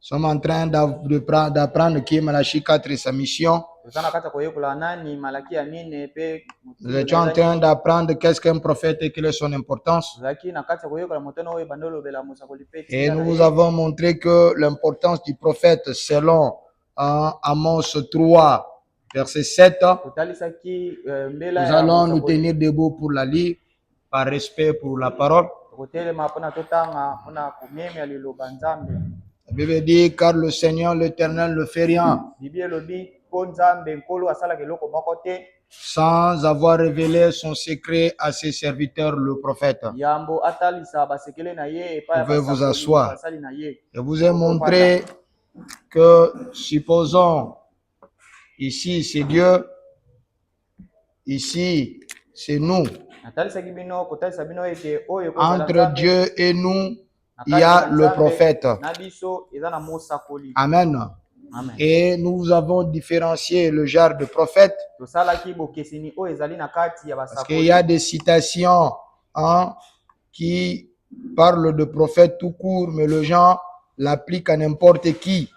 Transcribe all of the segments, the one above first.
sommes en train d'apprendre que Malachie 4 est sa mission. Nous étions en train d'apprendre qu'est-ce qu'un prophète et quelle est son importance. Et nous vous avons montré que l'importance du prophète selon Amos 3, verset 7. Nous allons nous tenir debout pour la lire, par respect pour la parole. La Bible dit, car le Seigneur l'Éternel ne fait rien sans avoir révélé son secret à ses serviteurs, le prophète. Vous pouvez vous asseoir. Je vous ai montré que, supposons, ici c'est Dieu, ici c'est nous. Entre Dieu et nous, il y a le prophète. Amen. Et nous avons différencié le genre de prophète. Parce qu'il y a des citations qui parlent de prophète tout court, mais le genre l'applique à n'importe qui.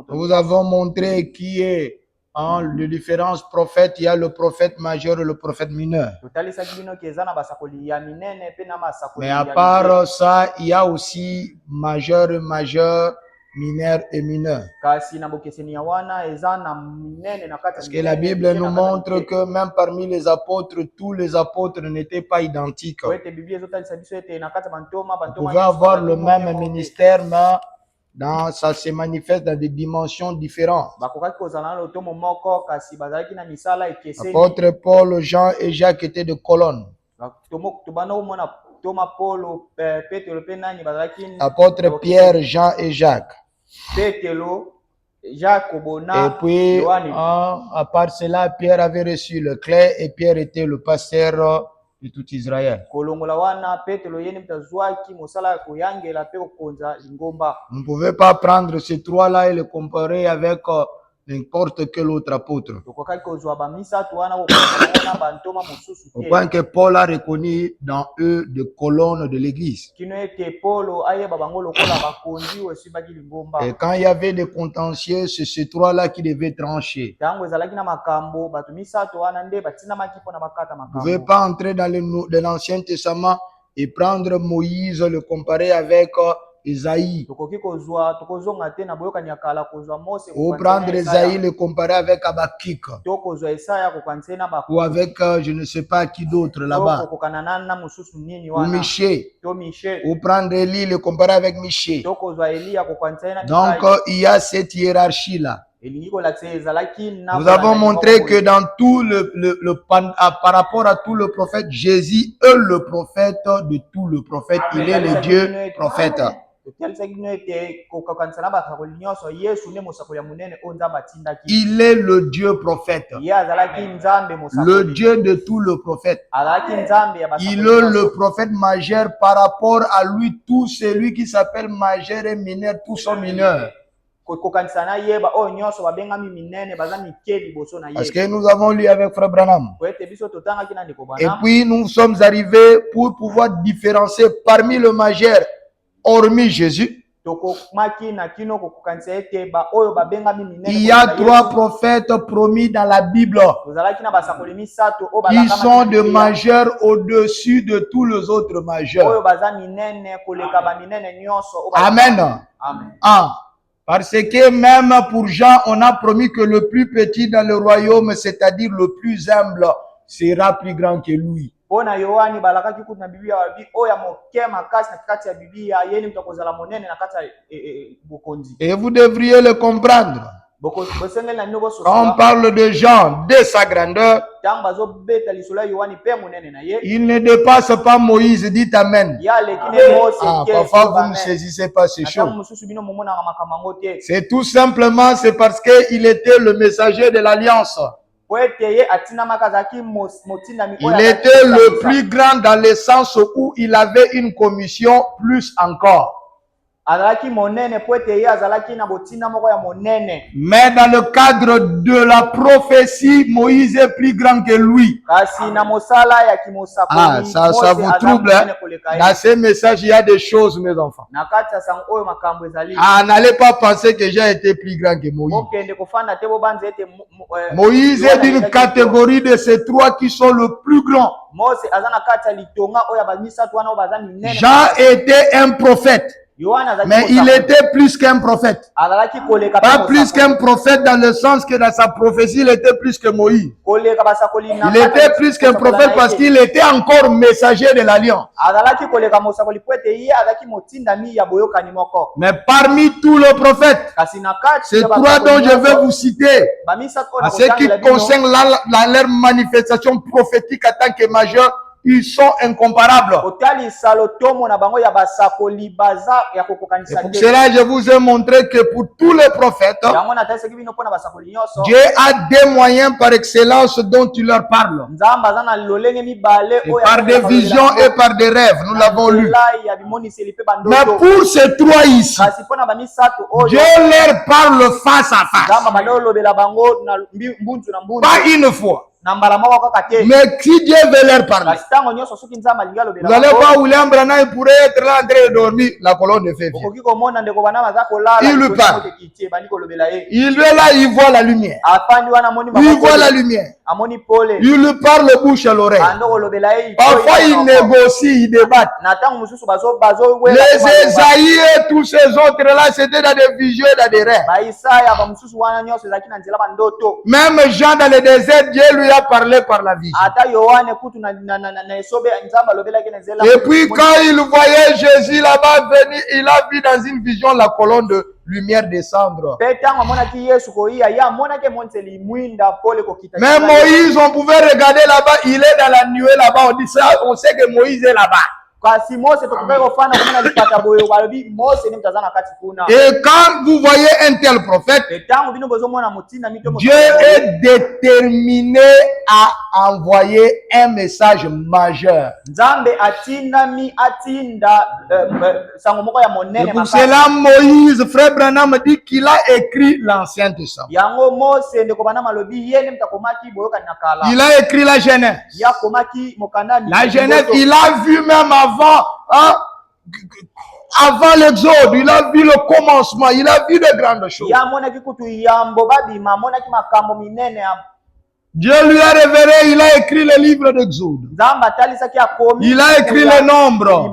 Nous avons montré qui est de différence prophète. Il y a le prophète majeur et le prophète mineur. Mais à part ça, il y a aussi majeur, mineur et mineur. Parce que la Bible nous montre que même parmi les apôtres, tous les apôtres n'étaient pas identiques. Vous pouvez avoir le même ministère, mais ça se manifeste dans des dimensions différentes. Apôtre Paul, Jean et Jacques étaient de colonnes. Apôtre Pierre, Jean et Jacques. Et puis, à part cela, Pierre avait reçu le clé et Pierre était le pasteur de tout Israël. Vous ne pouvez pas prendre ces trois-là et les comparer avec n'importe quel autre apôtre. Au point que Paul a reconnu dans eux des colonnes de l'église. Et quand il y avait des contentieux, c'est ces trois-là qui devaient trancher. Vous ne pouvez pas entrer dans l'Ancien Testament et prendre Moïse, le comparer avec Isaïe. Ou prendre Isaïe, le comparer avec Habakkuk. Ou avec je ne sais pas qui d'autre là-bas. Ou Michée. Ou prendre Élie, le comparer avec Michée. Donc il y a cette hiérarchie-là. Nous avons montré que dans tout par rapport à tout le prophète, Jésus est le prophète de tout le prophète. Il est le Dieu prophète. Il est le Dieu prophète. Le Dieu de tout le prophète. Il est le prophète majeur. Par rapport à lui, tout celui qui s'appelle majeur et mineur, tous sont mineurs. Parce que nous avons lu avec Frère Branham. Et puis nous sommes arrivés pour pouvoir différencier parmi le majeur, hormis Jésus. Il y a trois prophètes promis dans la Bible qui sont de majeurs au-dessus de tous les autres majeurs. Amen. Parce que même pour Jean, on a promis que le plus petit dans le royaume, c'est-à-dire le plus humble, sera plus grand que lui. Et vous devriez le comprendre. Quand on parle de Jean, de sa grandeur, il ne dépasse pas Moïse, dites Amen. Parfois vous ne saisissez pas ces choses. C'est tout simplement, c'est parce qu'il était le messager de l'alliance. Il était le plus grand dans le sens où il avait une commission plus encore. Mais dans le cadre de la prophétie, Moïse est plus grand que lui. Ah, ça vous trouble, hein? Dans ces messages, il y a des choses, mes enfants. Ah, n'allez pas penser que j'ai été plus grand que Moïse. Moïse est d'une catégorie de ces trois qui sont le plus grands. Jean était un prophète. Mais il était plus qu'un prophète. Pas plus qu'un prophète dans le sens que dans sa prophétie, il était plus que Moïse. Il était plus qu'un prophète parce qu'il était encore messager de l'alliance. Mais parmi tous les prophètes, c'est trois dont je vais vous citer. À ce qui concerne leur manifestation prophétique en tant que majeur, ils sont incomparables. C'est pour cela que je vous ai montré que pour tous les prophètes, Dieu a des moyens par excellence dont tu leur parles. Et par des visions et par des rêves, nous l'avons lu. Mais pour ces trois ici, Dieu leur parle face à face. Pas une fois. Mais si Dieu veut leur parler, vous n'allez pas William Branham pourrait être là en train de dormir, la colonne de feu. Il lui parle. Il est là, il voit la lumière. Il voit la lumière. Il lui parle bouche à l'oreille. Parfois il négocie, il débat. Les Esaïe et tous ces autres là, c'était dans des visions et dans des rêves. Même Jean dans le désert, Dieu lui a parlé par la vision. Et puis quand il voyait Jésus là-bas venir, il a vu dans une vision la colonne de lumière descendre. Mais Moïse, on pouvait regarder là-bas, il est dans la nuée là-bas, on dit ça, on sait que Moïse est là-bas. Et quand vous voyez un tel prophète, Dieu est déterminé à envoyer un message majeur. Et pour cela, Moïse, frère Branham dit qu'il a écrit l'Ancien Testament. Il a écrit la Genèse. La Genèse, il a vu même avant l'exode, il a vu le commencement, il a vu de grandes choses. Dieu lui a révélé, il a écrit le livre d'Exode. Il a écrit le nombre.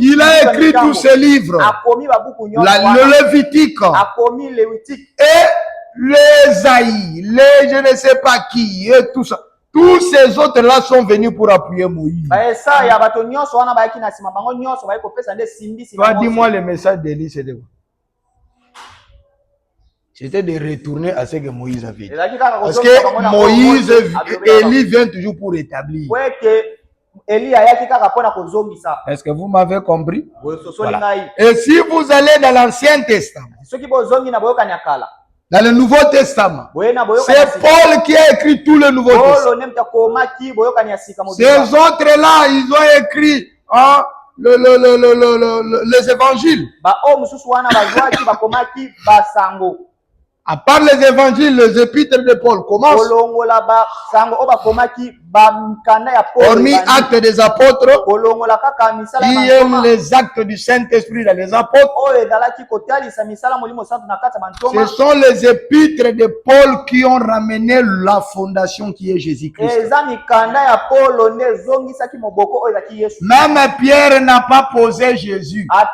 Il a écrit tous ces livres. Le Lévitique. Et l'Ésaïe, je ne sais pas qui, et tout ça. Tous ces autres-là sont venus pour appuyer Moïse. Toi, dis-moi le message d'Élie, c'était quoi? C'était de retourner à ce que Moïse avait dit. Parce que Moïse, Élie vient toujours pour établir. Est-ce que vous m'avez compris? Voilà. Et si vous allez dans l'Ancien Testament, dans le Nouveau Testament, c'est Paul qui a écrit tout le Nouveau Testament. Ces autres-là, ils ont écrit les évangiles. À part les évangiles, les épîtres de Paul commencent. Hormis actes des apôtres, il y a les actes du Saint-Esprit dans les apôtres. Ce sont les épîtres de Paul qui ont ramené la fondation qui est Jésus-Christ. Même Pierre n'a pas posé Jésus. Parce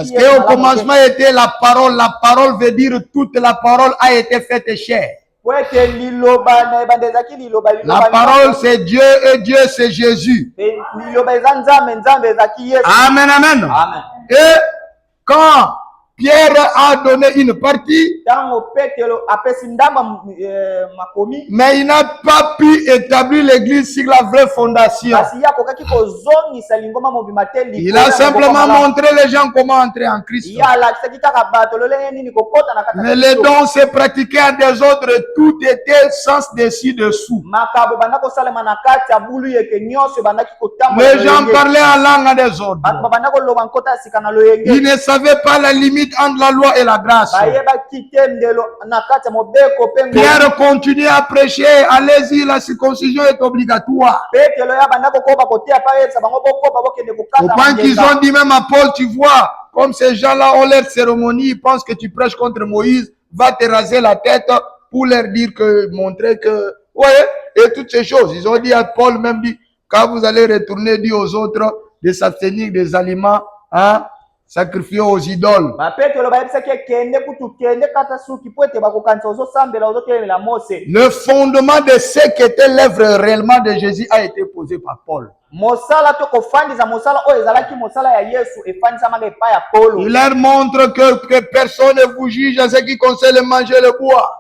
qu'au commencement était la parole. La parole veut dire toute la parole a été faite chair. La parole c'est Dieu et Dieu c'est Jésus. Amen, amen. Et quand Pierre a donné une partie, mais il n'a pas pu établir l'église sur la vraie fondation. Il a simplement montré les gens comment entrer en Christ. Mais les dons se pratiquaient à des ordres, tout était sens dessus-dessous. Les gens parlaient en langue à des ordres. Ils ne savaient pas la limite entre la loi et la grâce. Pierre continue à prêcher, allez-y, la circoncision est obligatoire. Au point qu'ils ont dit même à Paul, tu vois, comme ces gens-là ont leur cérémonie, ils pensent que tu prêches contre Moïse, va te raser la tête pour leur dire que, montrer que, ouais, et toutes ces choses. Ils ont dit à Paul, même dit, quand vous allez retourner, dit aux autres de s'abstenir des aliments, hein, sacrifiés aux idoles. Le fondement de ce qu'était l'œuvre réellement de Jésus a été posé par Paul. Il leur montre que personne ne vous juge en ce qui concerne le manger et le boire.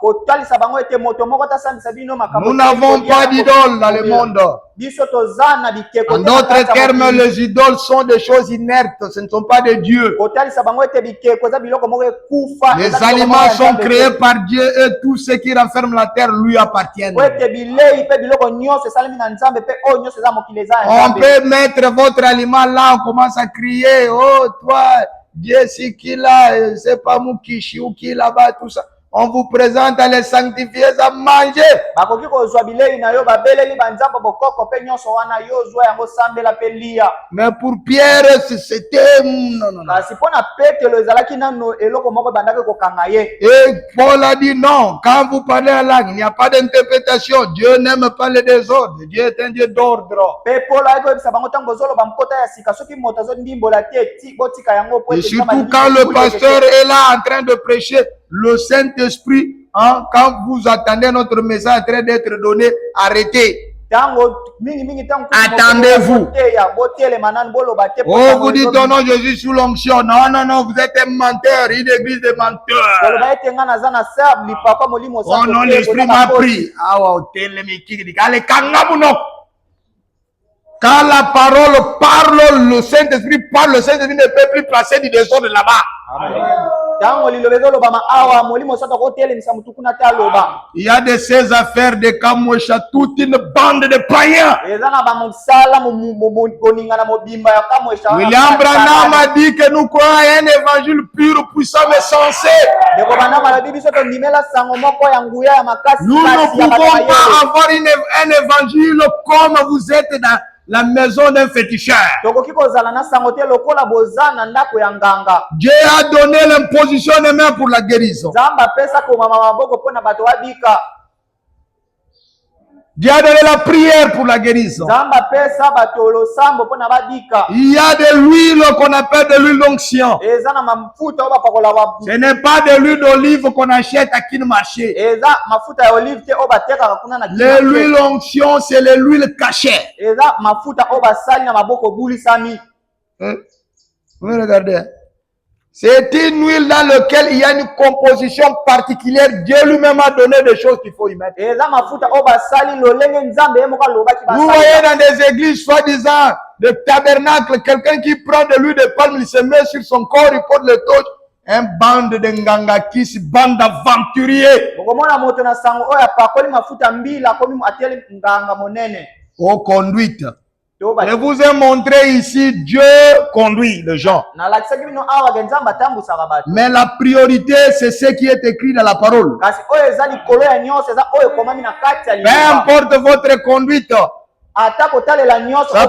Nous n'avons pas d'idole dans le monde. En d'autres termes, les idoles sont des choses inertes, ce ne sont pas des dieux. Les aliments sont créés par Dieu et tout ce qui renferme la terre lui appartient. On peut mettre votre aliment là, on commence à crier, oh toi, Dieu c'est qui là, c'est pas Moukichi ou qui là-bas, tout ça. On vous présente à les sanctifier, à manger. Mais pour Pierre, c'était... Non. Et Paul a dit non, quand vous parlez en langue, il n'y a pas d'interprétation. Dieu n'aime pas les désordres. Dieu est un Dieu d'ordre. Et surtout quand le pasteur est là en train de prêcher, le Saint-Esprit, hein, quand vous attendez notre message en train d'être donné, arrêtez. Attendez-vous. Oh, vous dites, oh non, je suis sous l'onction. Non, vous êtes un menteur, une église de menteurs. Oh non, l'Esprit m'a pris. Quand la parole parle, le Saint-Esprit parle, le Saint-Esprit ne peut plus placer du désordre là-bas. Il y a de ces affaires de Kamwesha, toute une bande de païens. William Branham a dit que nous croyons à un évangile pur, puissant et sensé. Nous ne pouvons pas avoir un évangile comme vous êtes dans la maison d'un féticheur. Dieu a donné l'imposition des mains pour la guérison. Dieu a donné la prière pour la guérison. Il y a de l'huile qu'on appelle de l'huile d'onction. Ce n'est pas de l'huile d'olive qu'on achète à Kinmarché. L'huile d'onction, c'est l'huile cachée. Vous me regardez. C'est une huile dans laquelle il y a une composition particulière. Dieu lui-même a donné des choses qu'il faut y mettre. Vous voyez dans des églises, soi-disant, de tabernacle, quelqu'un qui prend de l'huile de palme, il se met sur son corps, il porte le torche. Un bande de ngangakis, bande d'aventuriers. Aux conduites. Je vous ai montré ici, Dieu conduit les gens. Mais la priorité, c'est ce qui est écrit dans la parole. Peu importe votre conduite, ça ne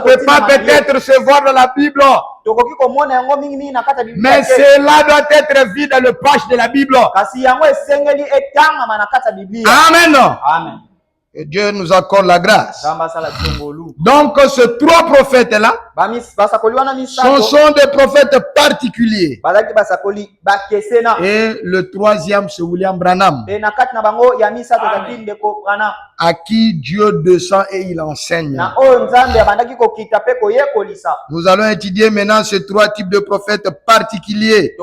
peut pas peut-être se voir dans la Bible. Mais cela doit être vu dans le page de la Bible. Amen. Amen. Et Dieu nous accorde la grâce. Donc, ces 3 prophètes-là sont des prophètes particuliers. Et le 3e, c'est William Branham, à qui Dieu descend et il enseigne. Nous allons étudier maintenant ces 3 types de prophètes particuliers.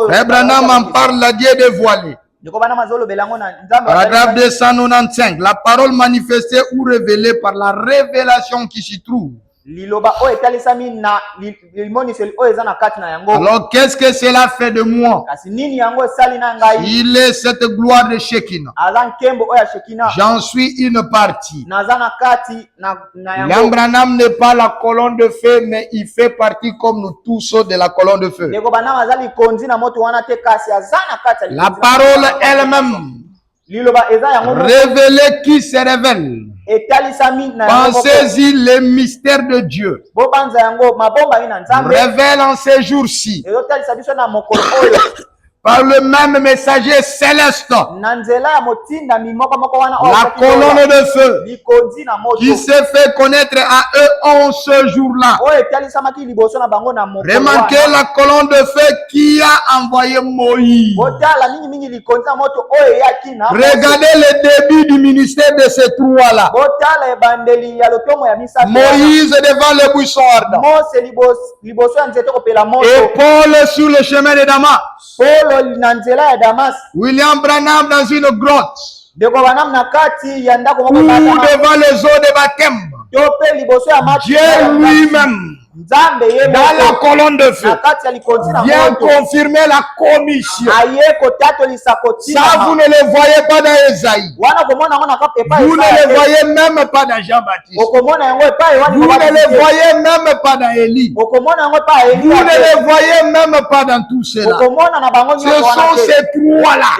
Frère Branham en parle, la Dieu dévoilé. Paragraphe 295. La parole manifestée ou révélée par la révélation qui s'y trouve. Alors, qu'est-ce que cela fait de moi? Il est cette gloire de Shekinah. J'en suis une partie. William Branham n'est pas la colonne de feu, mais il fait partie comme nous tous de la colonne de feu. La parole elle-même, révélée qui se révèle. Pensez-y les mystères de Dieu. Révèle en ces jours-ci par le même messager céleste, la colonne de feu qui s'est fait connaître à eux en ce jour-là. Remarquez la colonne de feu qui a envoyé Moïse. Regardez le début du ministère de ces 3-là. Moïse devant le buisson ardent. Et Paul sur le chemin de Damas. William Branham dans une grotte. Ou devant les eaux de baptême. Dieu lui-même, dans la colonne de feu, vient confirmer la commission. Ça, vous ne le voyez pas dans Esaïe. Vous ne le voyez même pas dans Jean-Baptiste. Vous ne le voyez même pas dans Élie. Vous ne le voyez même pas dans tout cela. Ce sont ces 3-là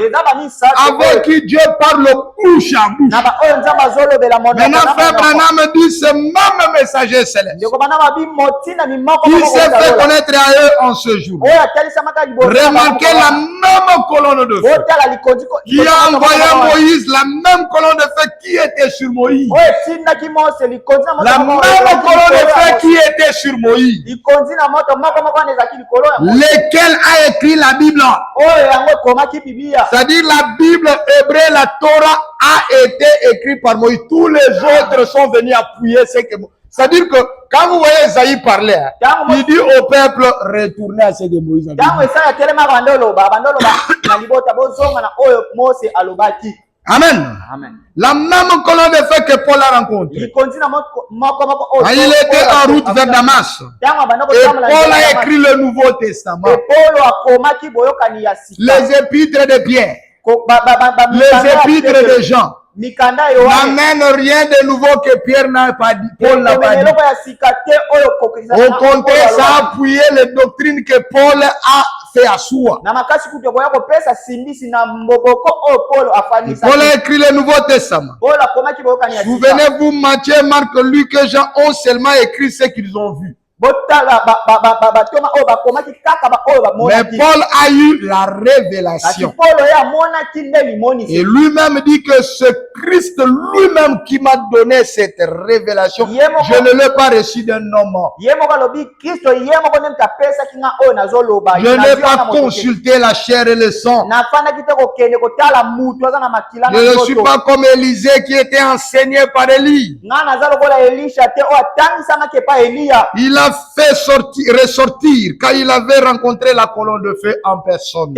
avec qui Dieu parle bouche à bouche. Maintenant, frère Branham dit ce même messager céleste qui s'est fait connaître à eux en ce jour. Remarquez la même colonne de feu qui a envoyé Moïse, la même colonne de feu qui était sur Moïse. La même colonne de feu qui était sur Moïse. Lequel a écrit la Bible? C'est-à-dire la Bible hébreu, la Torah a été écrite par Moïse. Tous les autres sont venus appuyer ce que c'est-à-dire que quand vous voyez Esaïe parler, il dit au peuple, retournez à ce que Moïse a dit. Amen. La même colonne de feu que Paul a rencontrée. Quand il était en route vers Damas, et Paul a écrit le Nouveau Testament, les épîtres de Pierre, les épîtres de Jean, n'amène rien de nouveau que Pierre n'a pas dit, Paul n'a pas dit. Au contraire, ça a appuyé les doctrines que Paul a fait à soi. Paul a écrit le Nouveau Testament. Souvenez-vous, Matthieu, Marc, Luc et Jean ont seulement écrit ce qu'ils ont vu. Mais Paul a eu la révélation. Et lui-même dit que ce Christ lui-même qui m'a donné cette révélation, je ne l'ai pas reçu d'un homme. Je n'ai pas consulté la chair et le sang. Je ne suis pas comme Élisée qui était enseigné par Élie. Il a fait ressortir quand il avait rencontré la colonne de feu en personne.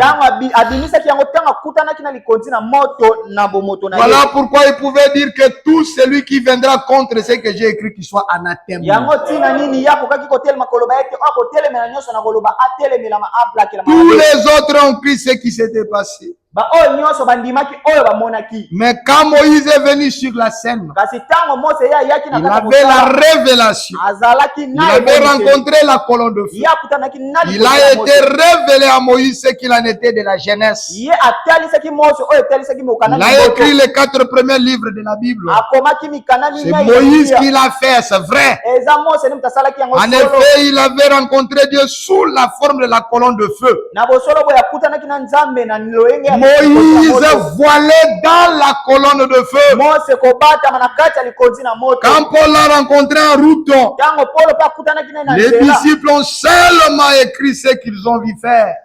Voilà pourquoi il pouvait dire que tout celui qui viendra contre ce que j'ai écrit, qu'il soit anathème. Tous les autres ont cru ce qui s'était passé. Mais quand Moïse est venu sur la scène, il avait la révélation. Il avait rencontré la colonne de feu. Il a été révélé à Moïse ce qu'il en était de la jeunesse. Il a écrit les 4 premiers livres de la Bible. C'est Moïse qui l'a fait, c'est vrai. En effet, il avait rencontré Dieu sous la forme de la colonne de feu. Moïse voilé dans la colonne de feu. Quand Paul l'a rencontré en route, les disciples ont seulement écrit ce qu'ils ont vu faire.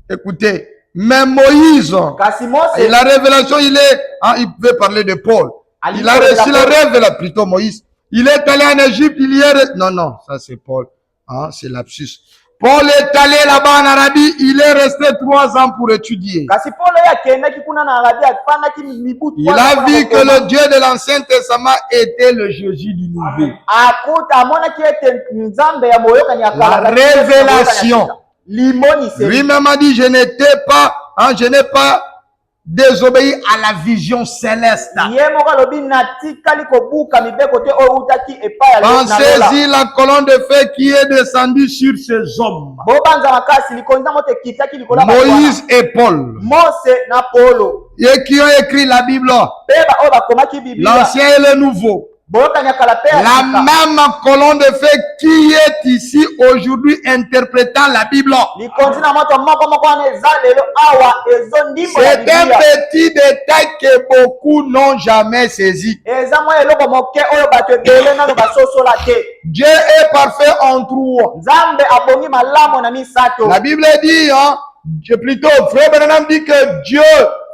Écoutez, mais Moïse, et la révélation, il peut parler de Paul. Il a reçu la révélation, plutôt Moïse. Il est allé en Égypte, il y est... Non, ça c'est Paul. Ah, c'est lapsus. Paul est allé là-bas en Arabie, il est resté 3 ans pour étudier. Il a vu que le Dieu de l'Ancien Testament était le Jésus du Nouveau. La révélation. Lui-même a dit, je n'ai pas désobéi à la vision céleste. Pensez-y la colonne de feu qui est descendue sur ces hommes. Moïse et Paul. Et qui ont écrit la Bible. L'Ancien et le Nouveau. La même colonne de feu qui est ici aujourd'hui interprétant la Bible. C'est un petit détail que beaucoup n'ont jamais saisi. Dieu est parfait en 3. La Bible dit, plutôt, Frère Branham dit que Dieu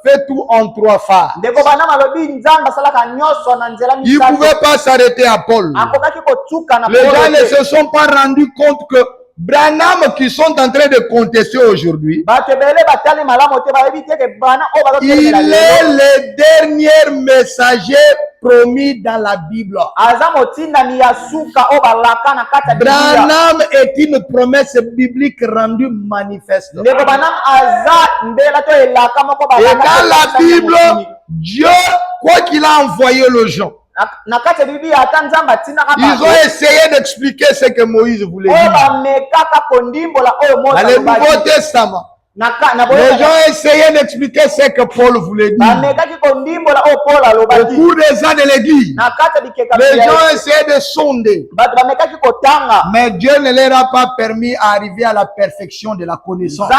fait tout en 3 phases. Il ne pouvait pas s'arrêter à Paul. Les gens ne se sont pas rendus compte que Branham qui sont en train de contester aujourd'hui, il est le dernier messager promis dans la Bible. Branham est une promesse biblique rendue manifeste. Et dans la Bible, Dieu, quoi qu'il a envoyé les gens, ils ont essayé d'expliquer ce que Moïse voulait dire. Dans le Nouveau Testament, les gens ont essayé d'expliquer ce que Paul voulait dire. Au cours des ans de l'église, les gens ont essayé de sonder. Mais Dieu ne leur a pas permis d'arriver à la perfection de la connaissance.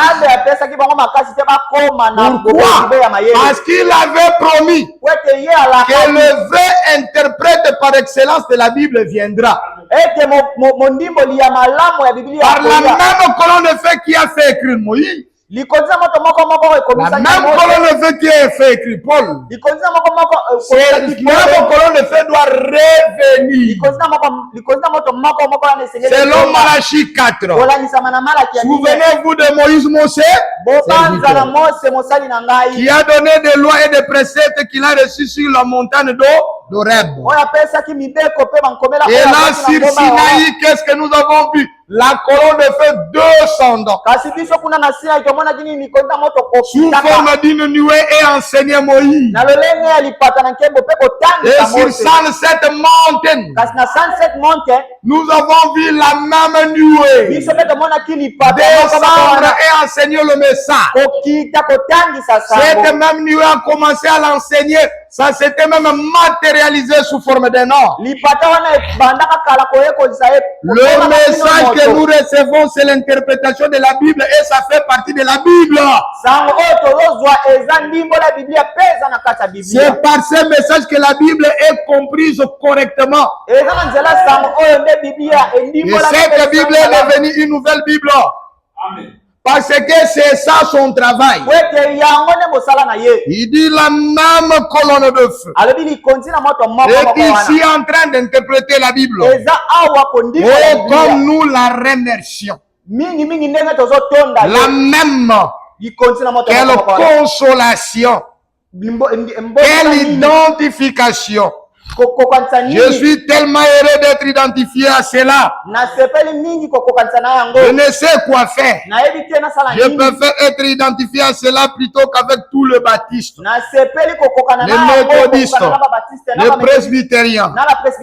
Pourquoi? Parce qu'il avait promis que le vrai interprète par excellence de la Bible viendra. Par la même colonne de feu qui a fait écrire Moïse. La même colonne de feu qui a fait écrire Paul. C'est la même colonne de feu doit revenir. Selon Malachie 4. Souvenez-vous de Moïse Mosé, qui a donné des lois et des préceptes qu'il a reçus sur la montagne d'Horeb. Et là, sur Sinaï, qu'est-ce que nous avons vu? La colonne de feu descendant sous forme d'une nuée et enseignait Moïse. Et sur 107 montagnes, nous avons vu la même nuée descendre et enseigner le message. Cette même nuée a commencé à l'enseigner. Ça s'était même matérialisé sous forme d'un or. Le message que nous recevons, c'est l'interprétation de la Bible et ça fait partie de la Bible. C'est par ce message que la Bible est comprise correctement. Et cette Bible est devenue une nouvelle Bible. Amen. Parce que c'est ça son travail. Il dit la même colonne de feu. Et ici en train d'interpréter la Bible. Et comme nous la remercions. La même. Quelle consolation. Quelle identification. Je suis tellement heureux d'être identifié à cela. Je ne sais quoi faire. Je préfère être identifié à cela plutôt qu'avec tout le baptiste, les méthodistes, les presbytériens,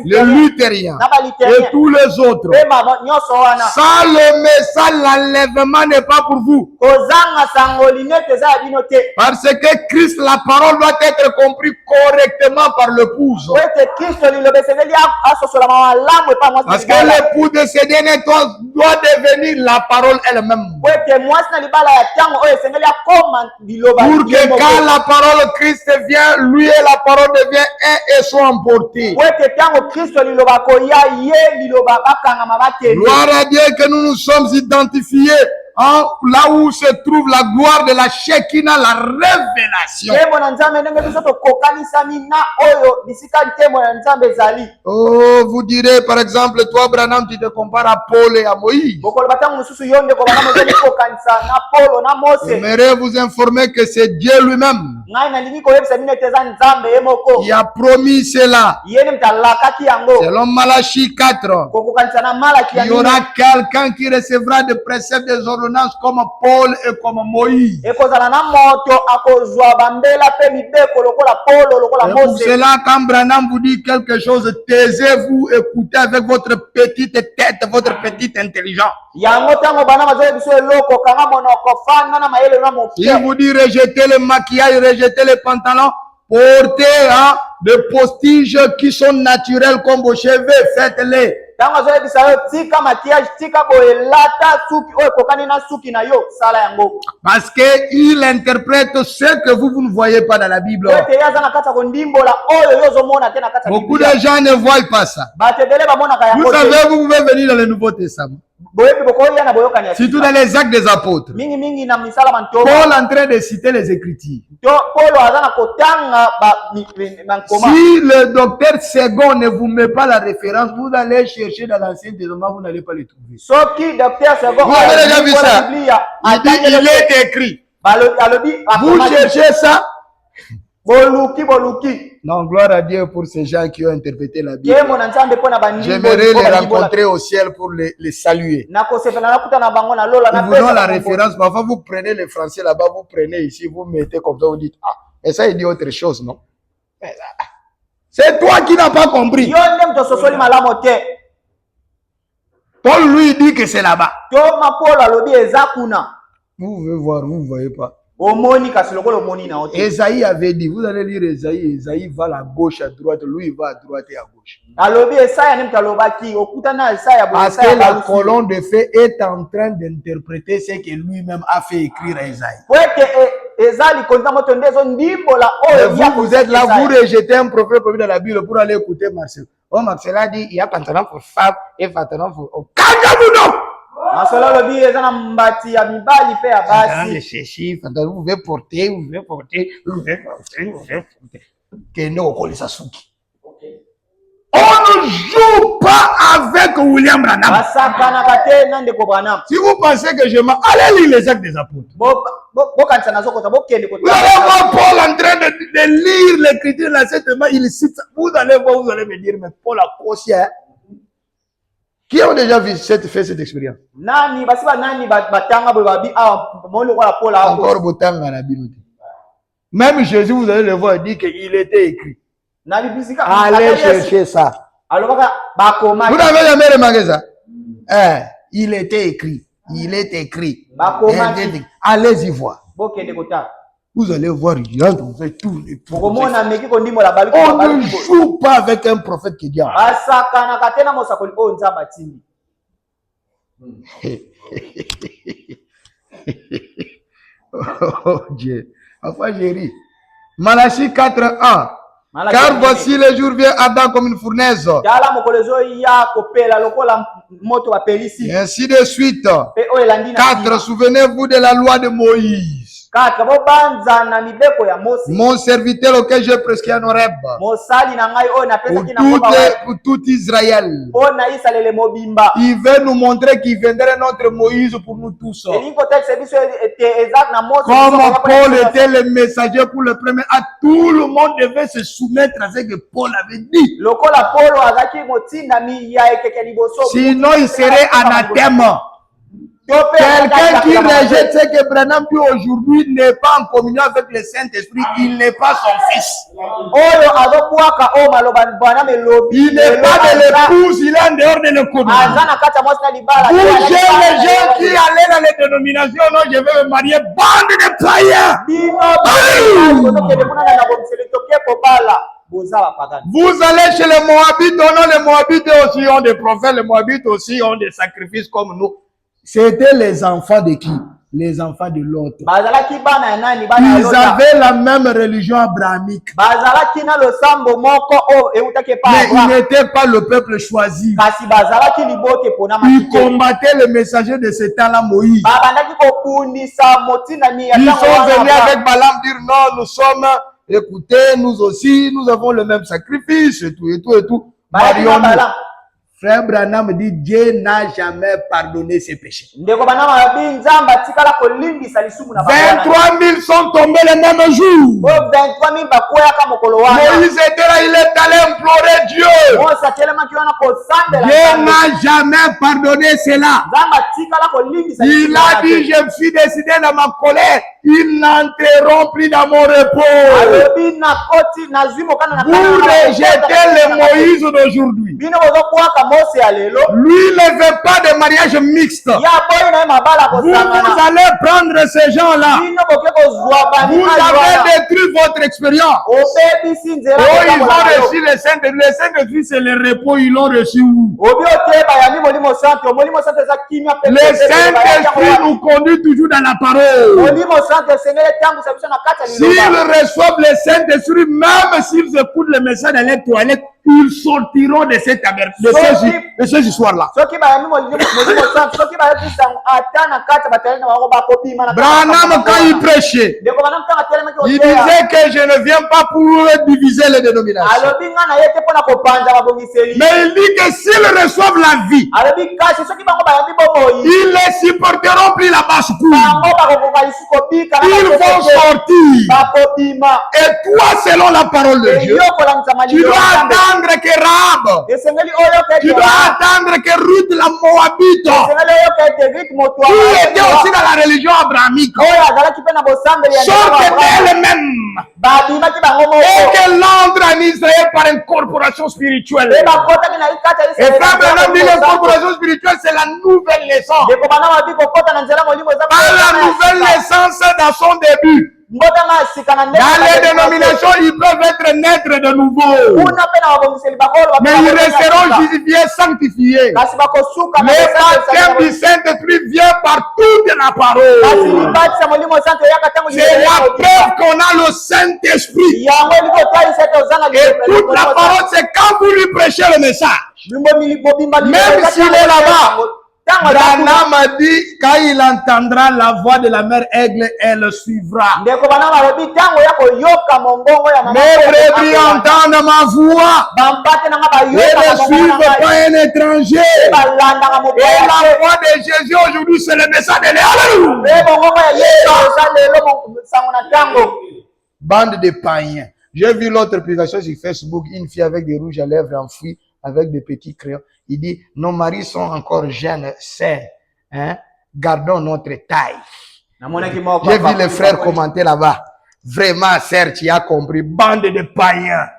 les luthériens et tous les autres. Sans le message, l'enlèvement n'est pas pour vous. Parce que Christ, la parole doit être comprise correctement par l'épouse. Parce que l'époux de ce dernier doit devenir la parole elle-même. Pour que quand la parole Christ vient, lui et la parole devient un et sont emportés. Gloire à Dieu que nous nous sommes identifiés. Là où se trouve la gloire de la Shekinah, la révélation. Oh, vous direz par exemple, toi Branham, tu te compares à Paul et à Moïse. J'aimerais vous informer que c'est Dieu lui-même qui a promis cela. Selon Malachie 4, il y aura quelqu'un qui recevra des préceptes des ordonnances comme Paul et comme Moïse. Et pour cela, quand Branham vous dit quelque chose, taisez-vous, écoutez avec votre petite tête, votre petite intelligence. Il vous dit rejetez le maquillage, rejetez les pantalons, portez des postiges qui sont naturels comme vos cheveux, faites-les. Parce qu'il interprète ce que vous ne voyez pas dans la Bible. Beaucoup de gens ne voient pas ça. Vous savez, vous pouvez venir dans le Nouveau Testament. Surtout dans les actes des apôtres. Paul est en train de citer les Écritures. Si le docteur Segon ne vous met pas la référence, vous allez chercher dans l'Ancien Testament, vous n'allez pas le trouver. Vous avez déjà vu ça? Il dit, il est écrit. Vous cherchez ça? Non, gloire à Dieu pour ces gens qui ont interprété la Bible. J'aimerais les rencontrer au ciel pour les saluer. Nous voulons la référence. Parfois, vous prenez le français là-bas, vous prenez ici, vous mettez comme ça, vous dites, ah, et ça, il dit autre chose, non? C'est toi qui n'as pas compris. Paul lui dit que c'est là-bas. Vous pouvez voir, vous ne voyez pas. Esaïe avait dit, vous allez lire Esaïe, Esaïe va à gauche, à droite, lui il va à droite et à gauche. Parce que la colonne de feu est en train d'interpréter ce que lui-même a fait écrire à Esaïe. Vous êtes là, vous rejetez un prophète dans la Bible pour aller écouter Marcel. Oh, Marcel a dit, il y a pantalon pour femme et pantalon pour homme. Vous pouvez porter, vous pouvez porter. On ne joue pas avec William Branham. Si vous pensez que je m'en... Allez lire les actes des apôtres. Vous allez voir Paul en train de lire l'écriture là, il cite. Vous allez voir, vous allez me dire, mais Paul a conçu. Qui ont déjà fait cette expérience? Encore Botanga na Bible. Même Jésus, vous allez le voir, il dit qu'il était écrit. Allez chercher ça. Vous n'avez jamais remarqué ça? Il était écrit. Il est écrit. Allez-y voir. Vous allez voir, il entre, vous faites tout. On ne joue pas avec un prophète qui dit. Oh Dieu. Enfin, j'ai ri. Malachie 4:1. Car voici le jour vient Adam comme une fournaise. Et ainsi de suite. 4. Souvenez-vous de la loi de Moïse. Mon serviteur auquel j'ai prescrit un Horeb. Pour tout Israël. Il veut nous montrer qu'il viendrait notre Moïse pour nous tous. Comme Paul était le messager pour le premier, à tout le monde devait se soumettre à ce que Paul avait dit. Sinon il serait anathème. Quelqu'un qui rejette ce que Branham dit aujourd'hui n'est pas en communion avec le Saint-Esprit, il n'est pas son fils. Il n'est pas de l'épouse, il est en dehors de l'économie. Vous, les gens qui allaient dans les dénominations, non, je vais me marier, bande de païens. Vous allez chez les Moabites, non, les Moabites aussi ont des prophètes, les Moabites aussi ont des sacrifices comme nous. C'était les enfants de qui? Les enfants de l'autre. Ils avaient la même religion abrahamique. Mais ils n'étaient pas le peuple choisi. Ils combattaient le messager de ce temps-là, Moïse. Ils sont venus avec Balaam dire non, nous sommes, écoutez, nous aussi, nous avons le même sacrifice, et tout, et tout, et tout. Frère Branham dit Dieu n'a jamais pardonné ses péchés. 23 000 sont tombés le même jour. Moïse était là, il est allé implorer Dieu. Dieu n'a jamais pardonné cela. Il a dit, je me suis décidé dans ma colère, ils n'entreront plus dans mon repos. Vous rejetez le Moïse d'aujourd'hui. Lui ne veut pas de mariage mixte. Vous allez prendre ces gens-là. Vous avez détruit votre expérience. Oh, ils ont reçu les saints de Dieu, c'est le repos, ils l'ont reçu où? Le Saint-Esprit nous conduit toujours dans la parole. S'ils reçoivent le Saint-Esprit, même s'ils écoutent le message dans les toilettes, ils sortiront de cette de ces histoires-là. Branham, quand il prêchait, il disait que je ne viens pas pour diviser les dénominations. Mais il dit que s'ils reçoivent la vie, ils ne supporteront plus la basse-cour. Ils vont sortir. Et toi, selon la parole de Dieu, tu dois attendre que Rahab, tu dois attendre que Ruth la Moabite, qui était aussi dans la religion abrahamique, sortent d'elle-même et qu'elle entre en Israël par une corporation spirituelle. Et Frère Branham dit que la corporation spirituelle, c'est la nouvelle naissance. Par la nouvelle naissance dans son début. Dans les dénominations, ils peuvent être naîtres de nouveau. Mais ils resteront justifiés, sanctifiés. Le baptême du Saint-Esprit vient par toute la parole. C'est la preuve qu'on a le Saint-Esprit. Et toute la parole, c'est quand vous lui prêchez le message. Même s'il est là-bas. Branham a dit, quand il entendra la voix de la mère aigle, elle le suivra. Mes brebis entendent ma voix. Et ne suivent pas un étranger. Et la voix de Jésus aujourd'hui, c'est le message de l'Alléluia. Bande de païens. J'ai vu l'autre publication sur Facebook, une fille avec des rouges à lèvres enfouis, avec des petits crayons. Il dit, nos maris sont encore jeunes, sœurs, hein? Gardons notre taille. J'ai vu les frères commenter là-bas. Vraiment, sœur, tu as compris. Bande de païens.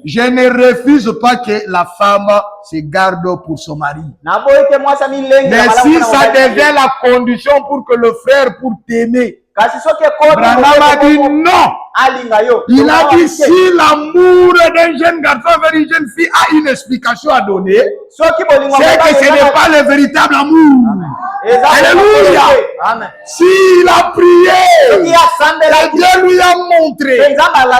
Je ne refuse pas que la femme se garde pour son mari. Mais si ça devient la condition pour que le frère, pour t'aimer, Branham a dit non. Il a dit si l'amour d'un jeune garçon vers une jeune fille a une explication à donner, c'est que ce n'est pas le véritable amour. Alléluia. S'il a prié, et Dieu lui a montré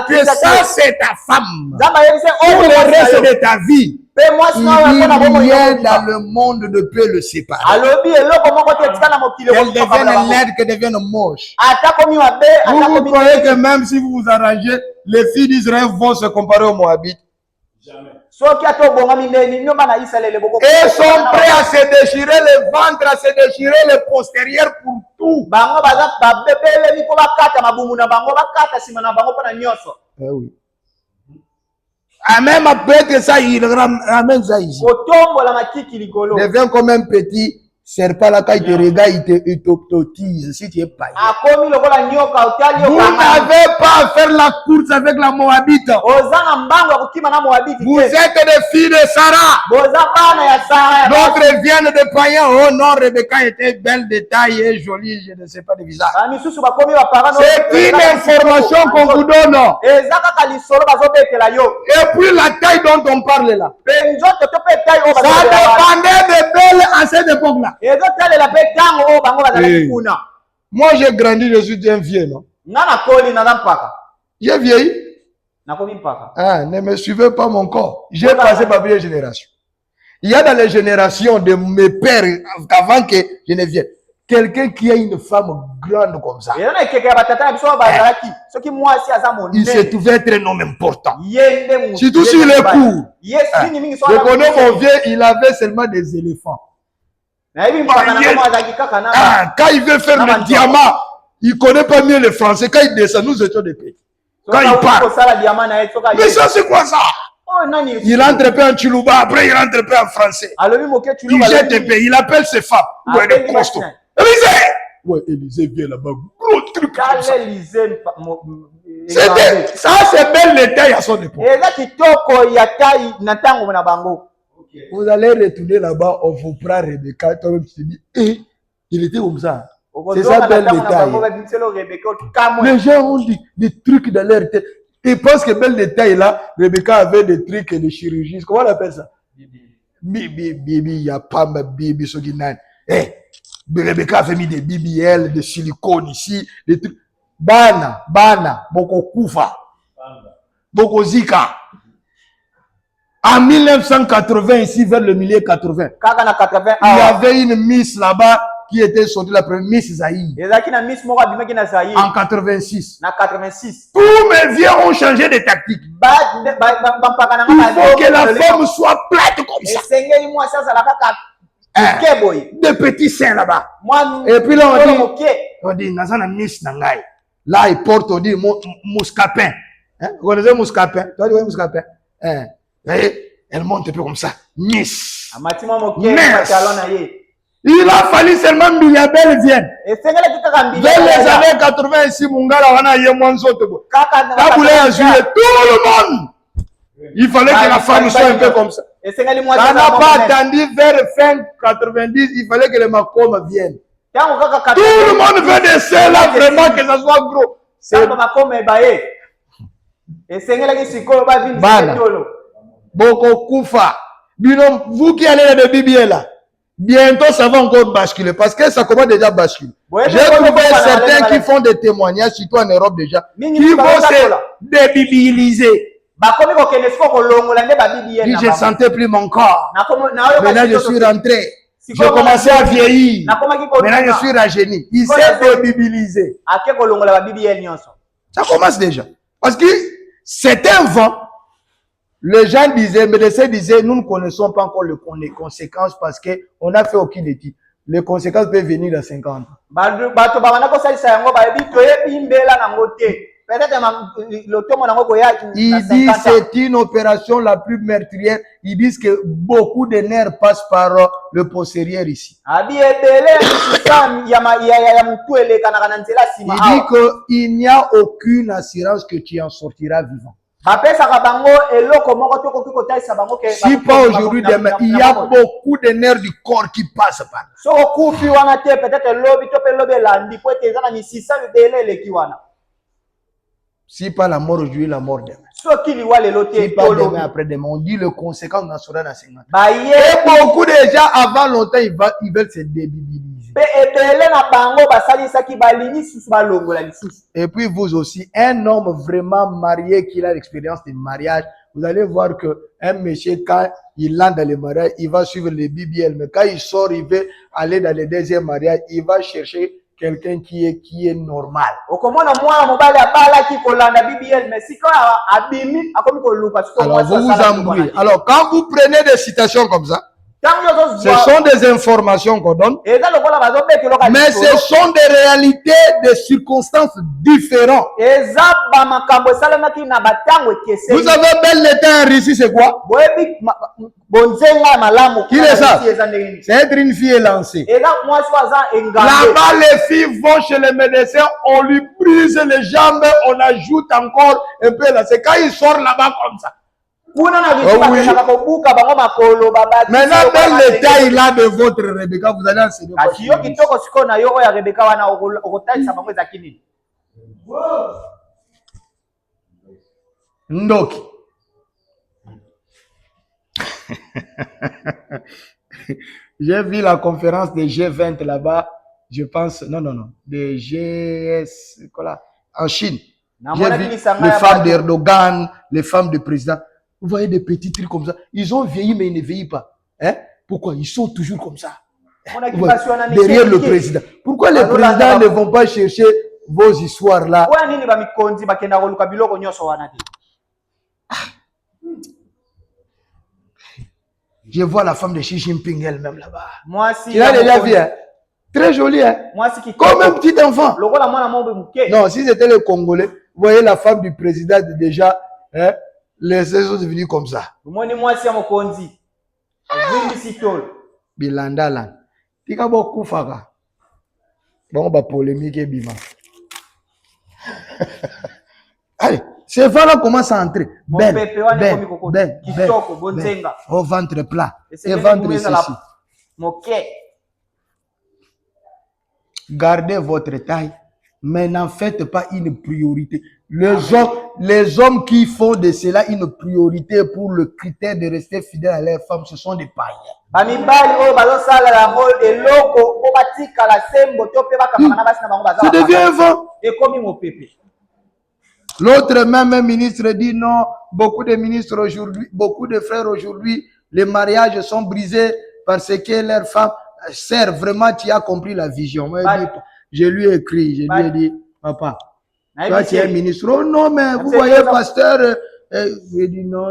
que ça c'est ta femme pour le reste de ta vie. Rien dans le monde ne peut le séparer. Qu'elle devienne laide, qu'elle devienne moche. Vous croyez que même si vous vous arrangez, les filles d'Israël vont se comparer aux Moabites? Jamais. Et sont prêts à se déchirer le ventre, à se déchirer le postérieur pour tout. Eh oui. Même peut-être ça, il ramène ça ici. Devient comme un petit Serpent là, quand il te regarde, il te hypnotise si tu es païen. Vous n'avez pas à faire la course avec la Moabite. Vous êtes des filles de Sarah. D'autres viennent de païens. Oh non, Rebecca était belle de taille et jolie, je ne sais pas de visage. C'est une information qu'on vous donne. Et puis la taille dont on parle là. Ça dépendait des belles à cette époque-là. Moi j'ai grandi, je suis un vieux, non? J'ai vieilli. Ah, ne me suivez pas mon corps. J'ai passé par plusieurs générations. Il y a dans les générations de mes pères, avant que je ne vienne, quelqu'un qui a une femme grande comme ça. Il se trouvait être un homme important. Surtout sur les cours. Je connais mon vieux, il avait seulement des éléphants. Quand il veut faire le diamant, il ne connaît pas mieux le français. Quand il descend, nous étions des pays. Quand il parle. Mais ça, c'est quoi ça? Il rentre un peu en Chiluba, après il rentre un peu en français. Il jette un peu, il appelle ses femmes. Ouais, les costauds. Élisée! Ouais, Élisée vient là-bas. Gros truc. Ça, c'est belle les tailles à son époque. Vous allez retourner là-bas, on vous prend Rebecca, toi-même tu te dis, il était comme ça. C'est ça belle détail. Les gens ont des trucs dans leur tête. Ils pensent que belle détail là, Rebecca avait des trucs de chirurgie. Comment on appelle ça? Bibi, il n'y a pas ma bibi, ce qui n'a. Rebecca avait mis des BBL, de silicone ici, des trucs. Bana, Boko Koufa, Boko Zika. En 1980, ici, vers le milieu 80, il y avait une Miss là-bas qui était sortie la première, Miss Zahir. En 86. Tous mes vieux ont changé de tactique. Il faut que la femme soit plate comme ça. Des petits seins là-bas. Et puis là, on dit, Miss Nangai. Là, il porte, on dit, mouscapin. Vous connaissez mouscapin? Tu vois, mouscapin? Elle monte un peu comme ça. Miss. Il a fallu seulement Mbiliabel vienne. Dans les années 80, ici, Mungala, on a eu moins d'autres. Quand vous l'avez joué, tout le monde. Il fallait que la femme soit un peu comme ça. Ça n'a pas attendu vers fin 90, il fallait que les Macom viennent. Tout le monde veut des seins là, vraiment, que ça soit gros. Boko Koufa. Vous qui allez dans le BBL là, bientôt ça va encore basculer parce que ça commence déjà à basculer. J'ai trouvé certains qui font des témoignages, surtout en Europe déjà, qui vont se débibiliser. Je ne sentais plus mon corps. Maintenant je suis rentré. J'ai commencé à vieillir. Maintenant je suis rajeuni. Il s'est débibilisé. Ça commence déjà. Parce que c'est un vent. Les gens disaient, médecins disaient, nous ne connaissons pas encore les conséquences parce qu'on n'a fait aucune étude. Les conséquences peuvent venir dans 50 ans. Ils disent que c'est une opération la plus meurtrière. Ils disent que beaucoup de nerfs passent par le postérieur ici. Il dit qu'il n'y a aucune assurance que tu en sortiras vivant. Si pas aujourd'hui, demain, il y a beaucoup de nerfs du corps qui passent par là. Si pas la mort aujourd'hui, la mort demain. Si pas demain, après-demain, on dit le conséquent on en sera dans 50 ans. Et beaucoup de gens, avant longtemps, ils veulent se débibiliser. Et puis vous aussi, un homme vraiment marié qui a l'expérience du mariage, vous allez voir qu'un monsieur, quand il entre dans le mariage, il va suivre les BBL. Mais quand il sort, il veut aller dans le deuxième mariage, il va chercher quelqu'un qui est normal. Alors vous vous embrouillez. Alors quand vous prenez des citations comme ça, Ce sont des informations qu'on donne, mais ce sont des réalités, des circonstances différentes. Vous avez bel l'état en Russie, c'est quoi? Qui le savent? C'est être une fille élancée. Là-bas, les filles vont chez les médecins, on lui brise les jambes, on ajoute encore un peu là. C'est quand il sort là-bas comme ça. Oh oui. Maintenant, dans l'état il a de votre Rebecca, vous allez enseigner. Ndoki. J'ai vu la conférence des G20 là-bas, je pense, non, des GS, quoi, en Chine. J'ai vu les femmes d'Erdogan, les femmes du président. Vous voyez des petits trucs comme ça. Ils ont vieilli, mais ils ne vieillissent pas. Hein? Pourquoi? Ils sont toujours comme ça. Derrière le président. Pourquoi les présidents ne vont pas chercher vos histoires là? Je vois la femme de Xi Jinping elle-même là-bas. Moi, si. Tu l'as déjà vu, hein? Très jolie, hein? Comme un petit enfant. Non, si c'était le Congolais, vous voyez la femme du président déjà, hein? Les sont devenus comme ça. Bilanda là. Tika beaucoup faka. Bon, bah polémique et bima. Allez, ces femmes-là commencent à entrer. Ben. Au ventre plat. Et ventre ceci. Gardez votre taille, mais n'en faites pas une priorité. Les hommes qui font de cela une priorité pour le critère de rester fidèles à leurs femmes, ce sont des païens. Ça devient un vent. L'autre même ministre dit non, beaucoup de ministres aujourd'hui, beaucoup de frères aujourd'hui, les mariages sont brisés parce que leurs femmes servent. Vraiment, tu as compris la vision. Moi, je lui ai écrit, je lui ai dit, papa, toi tu es ministre. Oh non, mais vous voyez, pasteur, je dis non.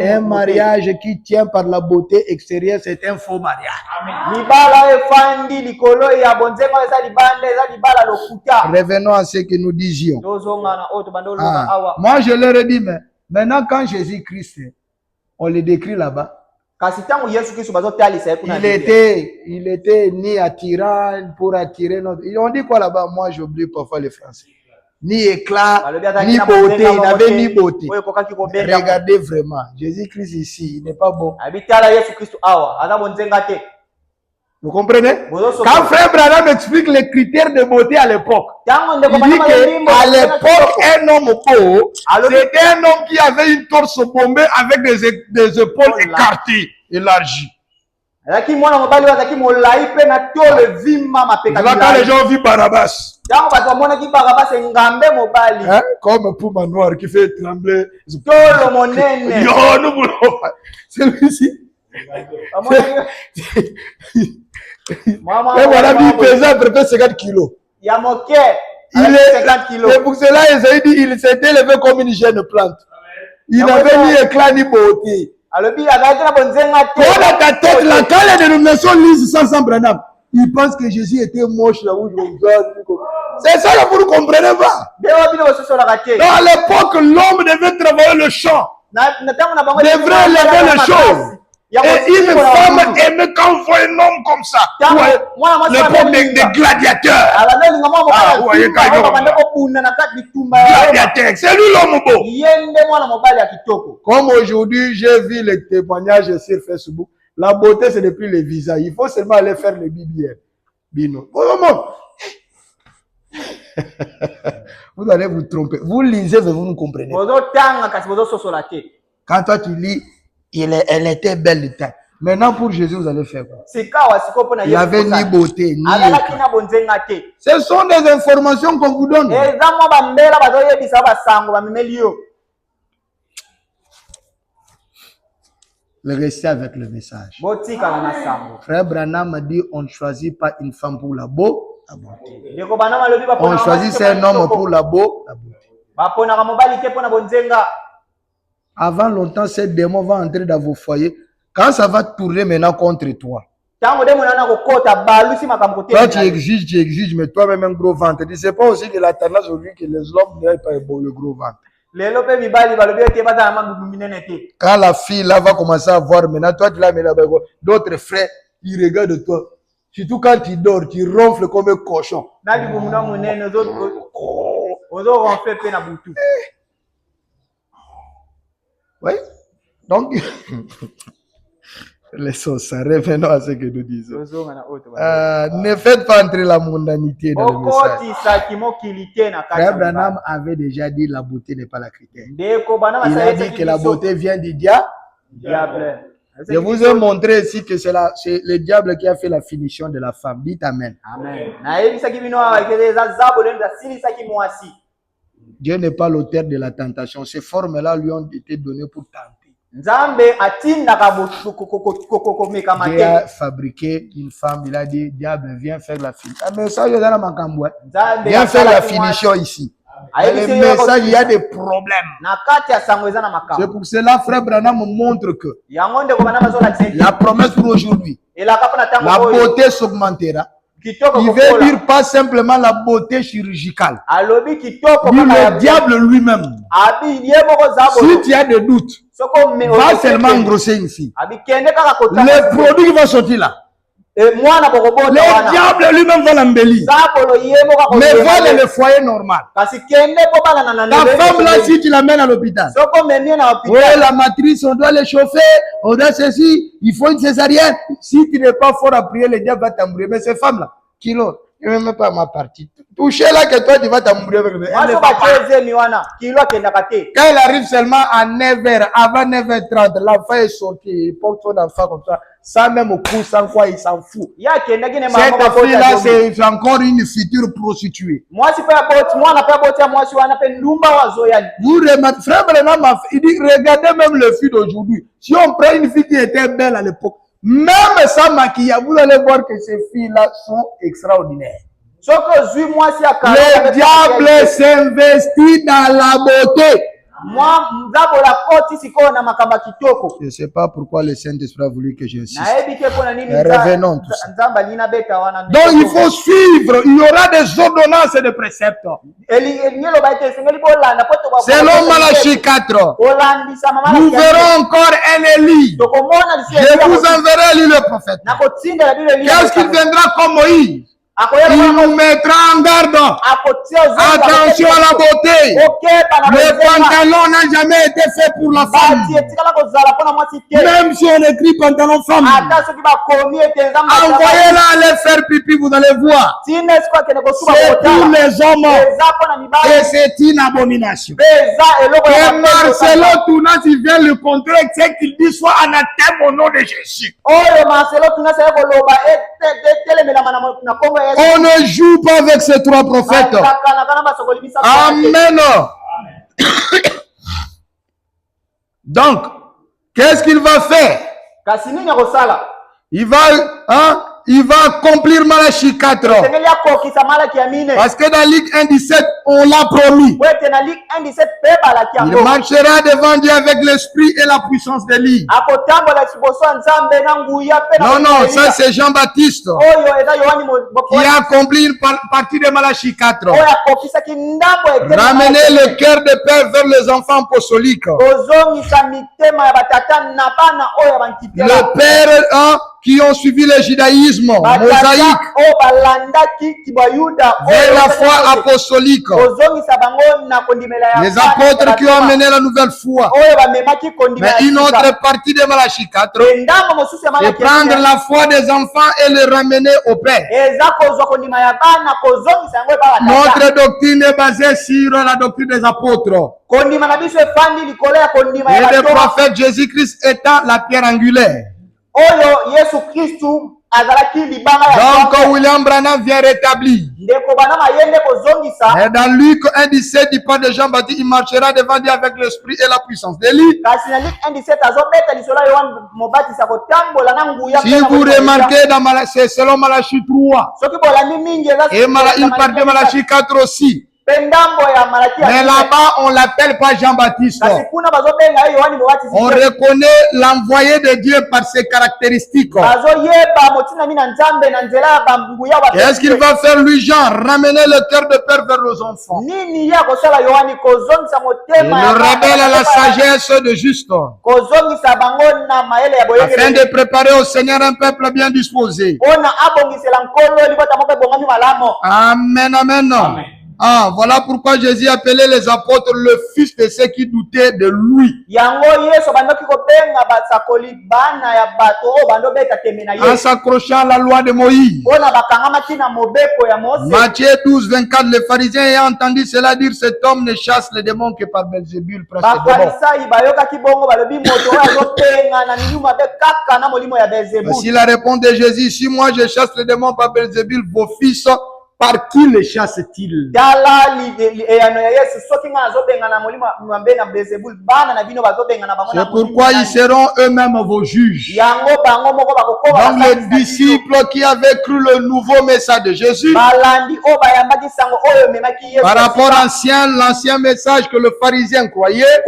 Un mariage qui tient par la beauté extérieure, c'est un faux mariage. Revenons à ce que nous disions. Moi, je leur ai dit, mais maintenant, quand Jésus-Christ, on le décrit là-bas, il était ni attirant pour attirer notre... On dit quoi là-bas? Moi, j'oublie parfois les Français. Ni éclat, ni beauté. Il n'avait ni beauté. Regardez vraiment. Jésus-Christ ici, il n'est pas beau. Vous comprenez? Quand Frère Branham explique les critères de beauté à l'époque, il dit qu'à l'époque, un homme beau, c'était un homme qui avait une torse bombée avec des épaules écartées, élargies. Là, quand les gens vivent Barabbas, hein? Comme Pouma Noir qui fait trembler. Celui-ci. Et voilà, il pesait à peu près 50 kilos. C'est pour cela il s'est élevé comme une jeune plante. Il n'avait ni éclat ni beauté. Dans ta tête, là, quand les dénominations lisent ça sans Branham, ils pensent que Jésus était moche là où c'est ça que vous ne comprenez pas. Dans à l'époque, l'homme devait travailler le champ. Devrait lever le champ. Et une femme aimait quand on voit un homme comme ça. L'époque des gladiateurs. Gladiateurs, c'est lui l'homme beau. Comme aujourd'hui, j'ai vu les témoignages sur Facebook. La beauté, ce n'est plus les visages. Il faut seulement aller faire le BBL. Bino. Vous allez vous tromper. Vous lisez, mais vous ne comprenez pas. Quand toi tu lis, elle était belle de taille. Maintenant, pour Jésus, vous allez faire quoi? Il n'y avait ni beauté, ni éclat. Ce sont des informations qu'on vous donne. Restez avec le message. Frère Branham a dit, on ne choisit pas une femme pour la beauté. On choisit un homme pour la beauté. Avant longtemps, ces démons vont entrer dans vos foyers. Quand ça va tourner maintenant contre toi, toi tu exiges, mais toi-même un gros ventre. Tu sais pas aussi que la tendance aujourd'hui que les hommes n'aient pas le gros ventre. Quand la fille là va commencer à voir, maintenant toi tu l'as mis là-bas, d'autres frères, ils regardent toi. Surtout quand tu dors, tu ronfles comme un cochon. Oui. Donc, laissons ça. Revenons à ce que nous disons. Ne faites pas entrer la mondanité dans le message. Frère Branham avait déjà dit la beauté n'est pas la critère. Il a dit que la beauté vient du diable. Je vous ai montré ici que c'est le diable qui a fait la finition de la femme. Dites Amen. Dieu n'est pas l'auteur de la tentation. Ces formes-là lui ont été données pour tenter. Dieu a fabriqué une femme. Il a dit, diable, viens faire la finition. Mais ça, viens faire la finition ici. Le message, il y a des problèmes. C'est pour cela, frère Branham montre que la promesse pour aujourd'hui, la beauté s'augmentera. Il veut dire pas simplement la beauté chirurgicale. Le diable lui-même. Si tu as des doutes, va seulement engrosser une fille. Le produit va sortir là. Le diable lui-même va l'embellir. Mais voilà le foyer normal. Ta femme là, si tu l'amènes à l'hôpital, oui, la matrice, on doit les chauffer, on doit ceci, il faut une césarienne. Si tu n'es pas fort à prier, le diable va t'embrouiller. Mais ces femmes là, kilo, je ne même pas ma partie. Touchez là que toi tu vas t'embrouiller avec le. Quand il arrive seulement à 9h, avant 9h30, l'enfant est sorti, il porte son enfant comme ça. Sans même au coup, sans quoi il s'en fout. Cette fille-là, c'est encore une future prostituée. Vous remarquez, frère Branham, il dit, regardez même le fille d'aujourd'hui. Si on prend une fille qui était belle à l'époque, même sans maquillage, vous allez voir que ces filles-là sont extraordinaires. Le diable s'investit dans la beauté. Je ne sais pas pourquoi le Saint-Esprit a voulu que j'insiste. Revenons tout ça. Donc il faut suivre. Il y aura des ordonnances et des préceptes. Selon Malachie 4, nous verrons encore un Élie. Je vous enverrai Élie le prophète. Qu'est-ce qu'il viendra comme Moïse? Il nous mettra en garde. Attention à la beauté. Le pantalon n'a jamais été fait pour la femme. Même si on écrit pantalon femme, envoyez-la aller faire pipi, vous allez voir. C'est pour les hommes. Et c'est une abomination. Et Marcelo Tounas, il vient le contrer, c'est qu'il dit soit anathème au nom de Jésus. On ne joue pas avec ces trois prophètes. Amen. Donc, qu'est-ce qu'il va faire? Il va accomplir Malachie 4. Parce que dans Luc 1,17, on l'a promis. Il marchera devant Dieu avec l'esprit et la puissance d'Élie. Non, ça c'est Jean-Baptiste qui a accompli une partie de Malachie 4. Ramener le cœur de père vers les enfants apostoliques. Le père qui ont suivi le judaïsme mosaïque vers la foi apostolique. Les apôtres qui ont amené la nouvelle foi. Mais une autre partie de Malachie 4, c'est prendre la foi des enfants et les ramener au Père. Notre doctrine est basée sur la doctrine des apôtres. Et le prophète Jésus-Christ étant la pierre angulaire. Donc William Branham vient rétablir. Et dans Luc 1,17, il parle de Jean-Baptiste, il marchera devant Dieu avec l'esprit et la puissance d'Élie. Si vous remarquez, c'est selon Malachie 3. Et il parle de Malachie 4 aussi. Mais là-bas, on l'appelle pas Jean-Baptiste. On reconnaît l'envoyé de Dieu par ses caractéristiques. Qu'est-ce qu'il va faire lui, Jean? Ramener le cœur de père vers les enfants. Il le rappelle à la sagesse de juste. Afin de préparer au Seigneur un peuple bien disposé. Amen, amen. Amen. Ah, voilà pourquoi Jésus appelait les apôtres le fils de ceux qui doutaient de lui. En s'accrochant à la loi de Moïse. Matthieu 12, 24, les pharisiens ayant entendu cela dire, cet homme ne chasse les démons que par Belzébul, prince des démons. Voici la réponse de Jésus, si moi je chasse les démons par Belzébul, vos fils, par qui les chasse-t-il? C'est pourquoi ils seront eux-mêmes vos juges. Donc les disciples qui avaient cru le nouveau message de Jésus, par rapport à l'ancien message que le pharisien croyait,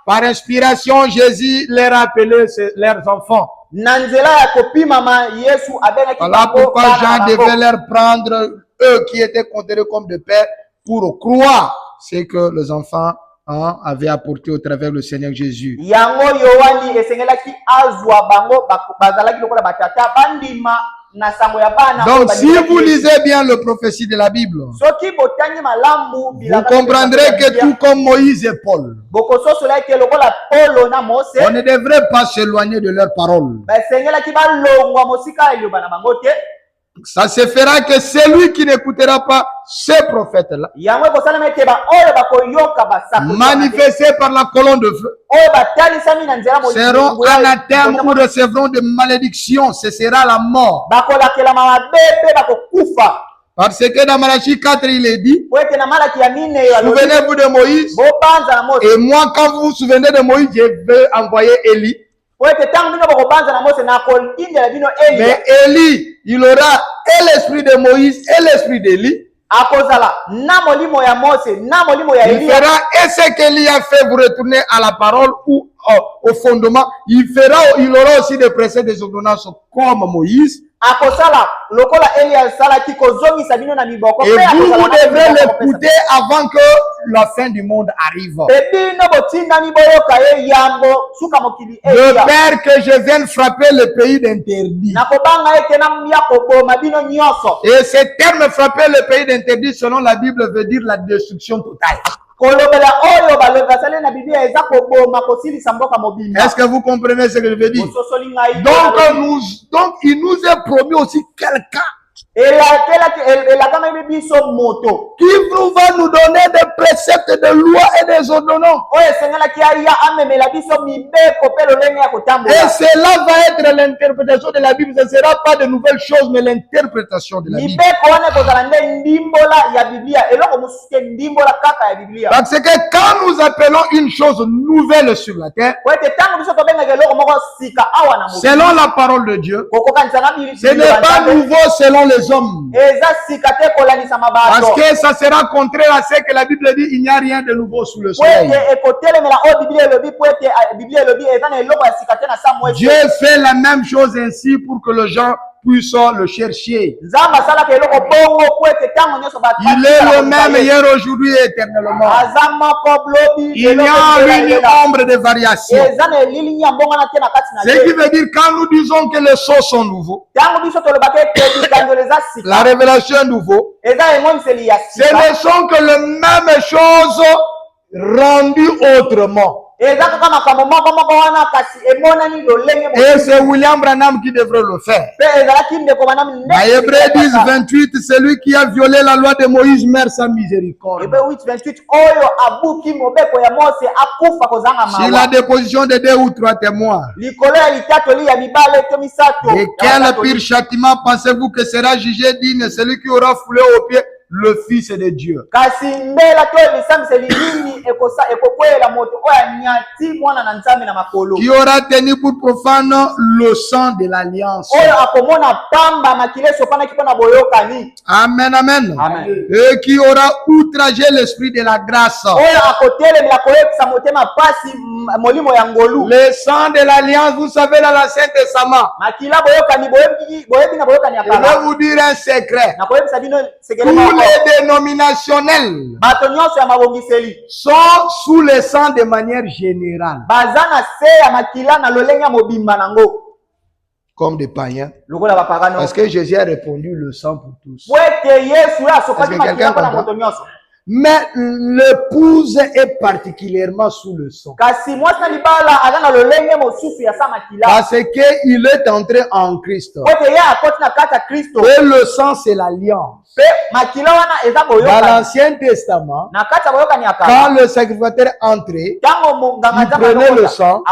par inspiration, Jésus leur a appelé leurs enfants. Voilà pourquoi Jean devait leur prendre, eux qui étaient considérés comme des pères, pour croire ce que les enfants avaient apporté au travers du Seigneur Jésus. Donc, si vous lisez bien le prophétie de la Bible, vous comprendrez que tout comme Moïse et Paul, on ne devrait pas s'éloigner de leurs paroles. Ça se fera que celui qui n'écoutera pas ces prophètes-là, manifestés par la colonne de feu, seront anathèmes ou recevront de malédictions. Ce sera la mort. Parce que dans Malachie 4, il est dit, souvenez-vous de Moïse, et moi, quand vous vous souvenez de Moïse, je vais envoyer Élie. Mais Élie, il aura et l'esprit de Moïse et l'esprit d'Élie. Il fera et ce qu'Élie a fait, vous retourner à la parole ou au fondement. Il aura aussi des préceptes des ordonnances comme Moïse. Et vous devrez l'écouter avant que la fin du monde arrive. De peur que je vienne frapper le pays d'interdit. Et ce terme frapper le pays d'interdit, selon la Bible, veut dire la destruction totale. Est-ce que vous comprenez ce que je veux dire? Donc il nous est promis aussi quelqu'un qui va nous donner des préceptes de loi et des ordonnances. Et cela va être l'interprétation de la Bible. Ce ne sera pas de nouvelles choses, mais l'interprétation de la Bible. Parce que quand nous appelons une chose nouvelle sur la terre, selon la parole de Dieu, ce n'est pas nouveau selon les hommes. Parce que ça sera contraire à ce que la Bible dit, il n'y a rien de nouveau sous le soleil. Dieu fait la même chose ainsi pour que les gens puissent le chercher. Il est le même hier, aujourd'hui et éternellement. Il y a une ombre de variation. Ce qui veut dire quand nous disons que les choses sont nouveaux, la révélation est nouveau, ce ne sont que les mêmes choses rendues autrement. Et c'est William Branham qui devrait le faire. À Hébreux 10, 28, celui qui a violé la loi de Moïse meurt sans miséricorde. Si la déposition de 2 ou 3 témoins, et quel pire châtiment pensez-vous que sera jugé digne celui qui aura foulé aux pieds le Fils de Dieu. Qui aura tenu pour profane le sang de l'alliance. Amen, amen. Amen. Et qui aura outragé l'esprit de la grâce. Le sang de l'alliance, vous savez, dans l'Ancien Testament. Je vais vous dire un secret. Tous les dénominationnels sont sous le sang de manière générale. Comme des païens. Parce que Jésus a répondu le sang pour tous. Est-ce que quelqu'un comprend? Mais l'épouse est particulièrement sous le sang. Parce qu'il est entré en Christ. Et le sang, c'est l'alliance. Dans l'Ancien Testament, quand le sacrificateur entrait, il prenait le sang,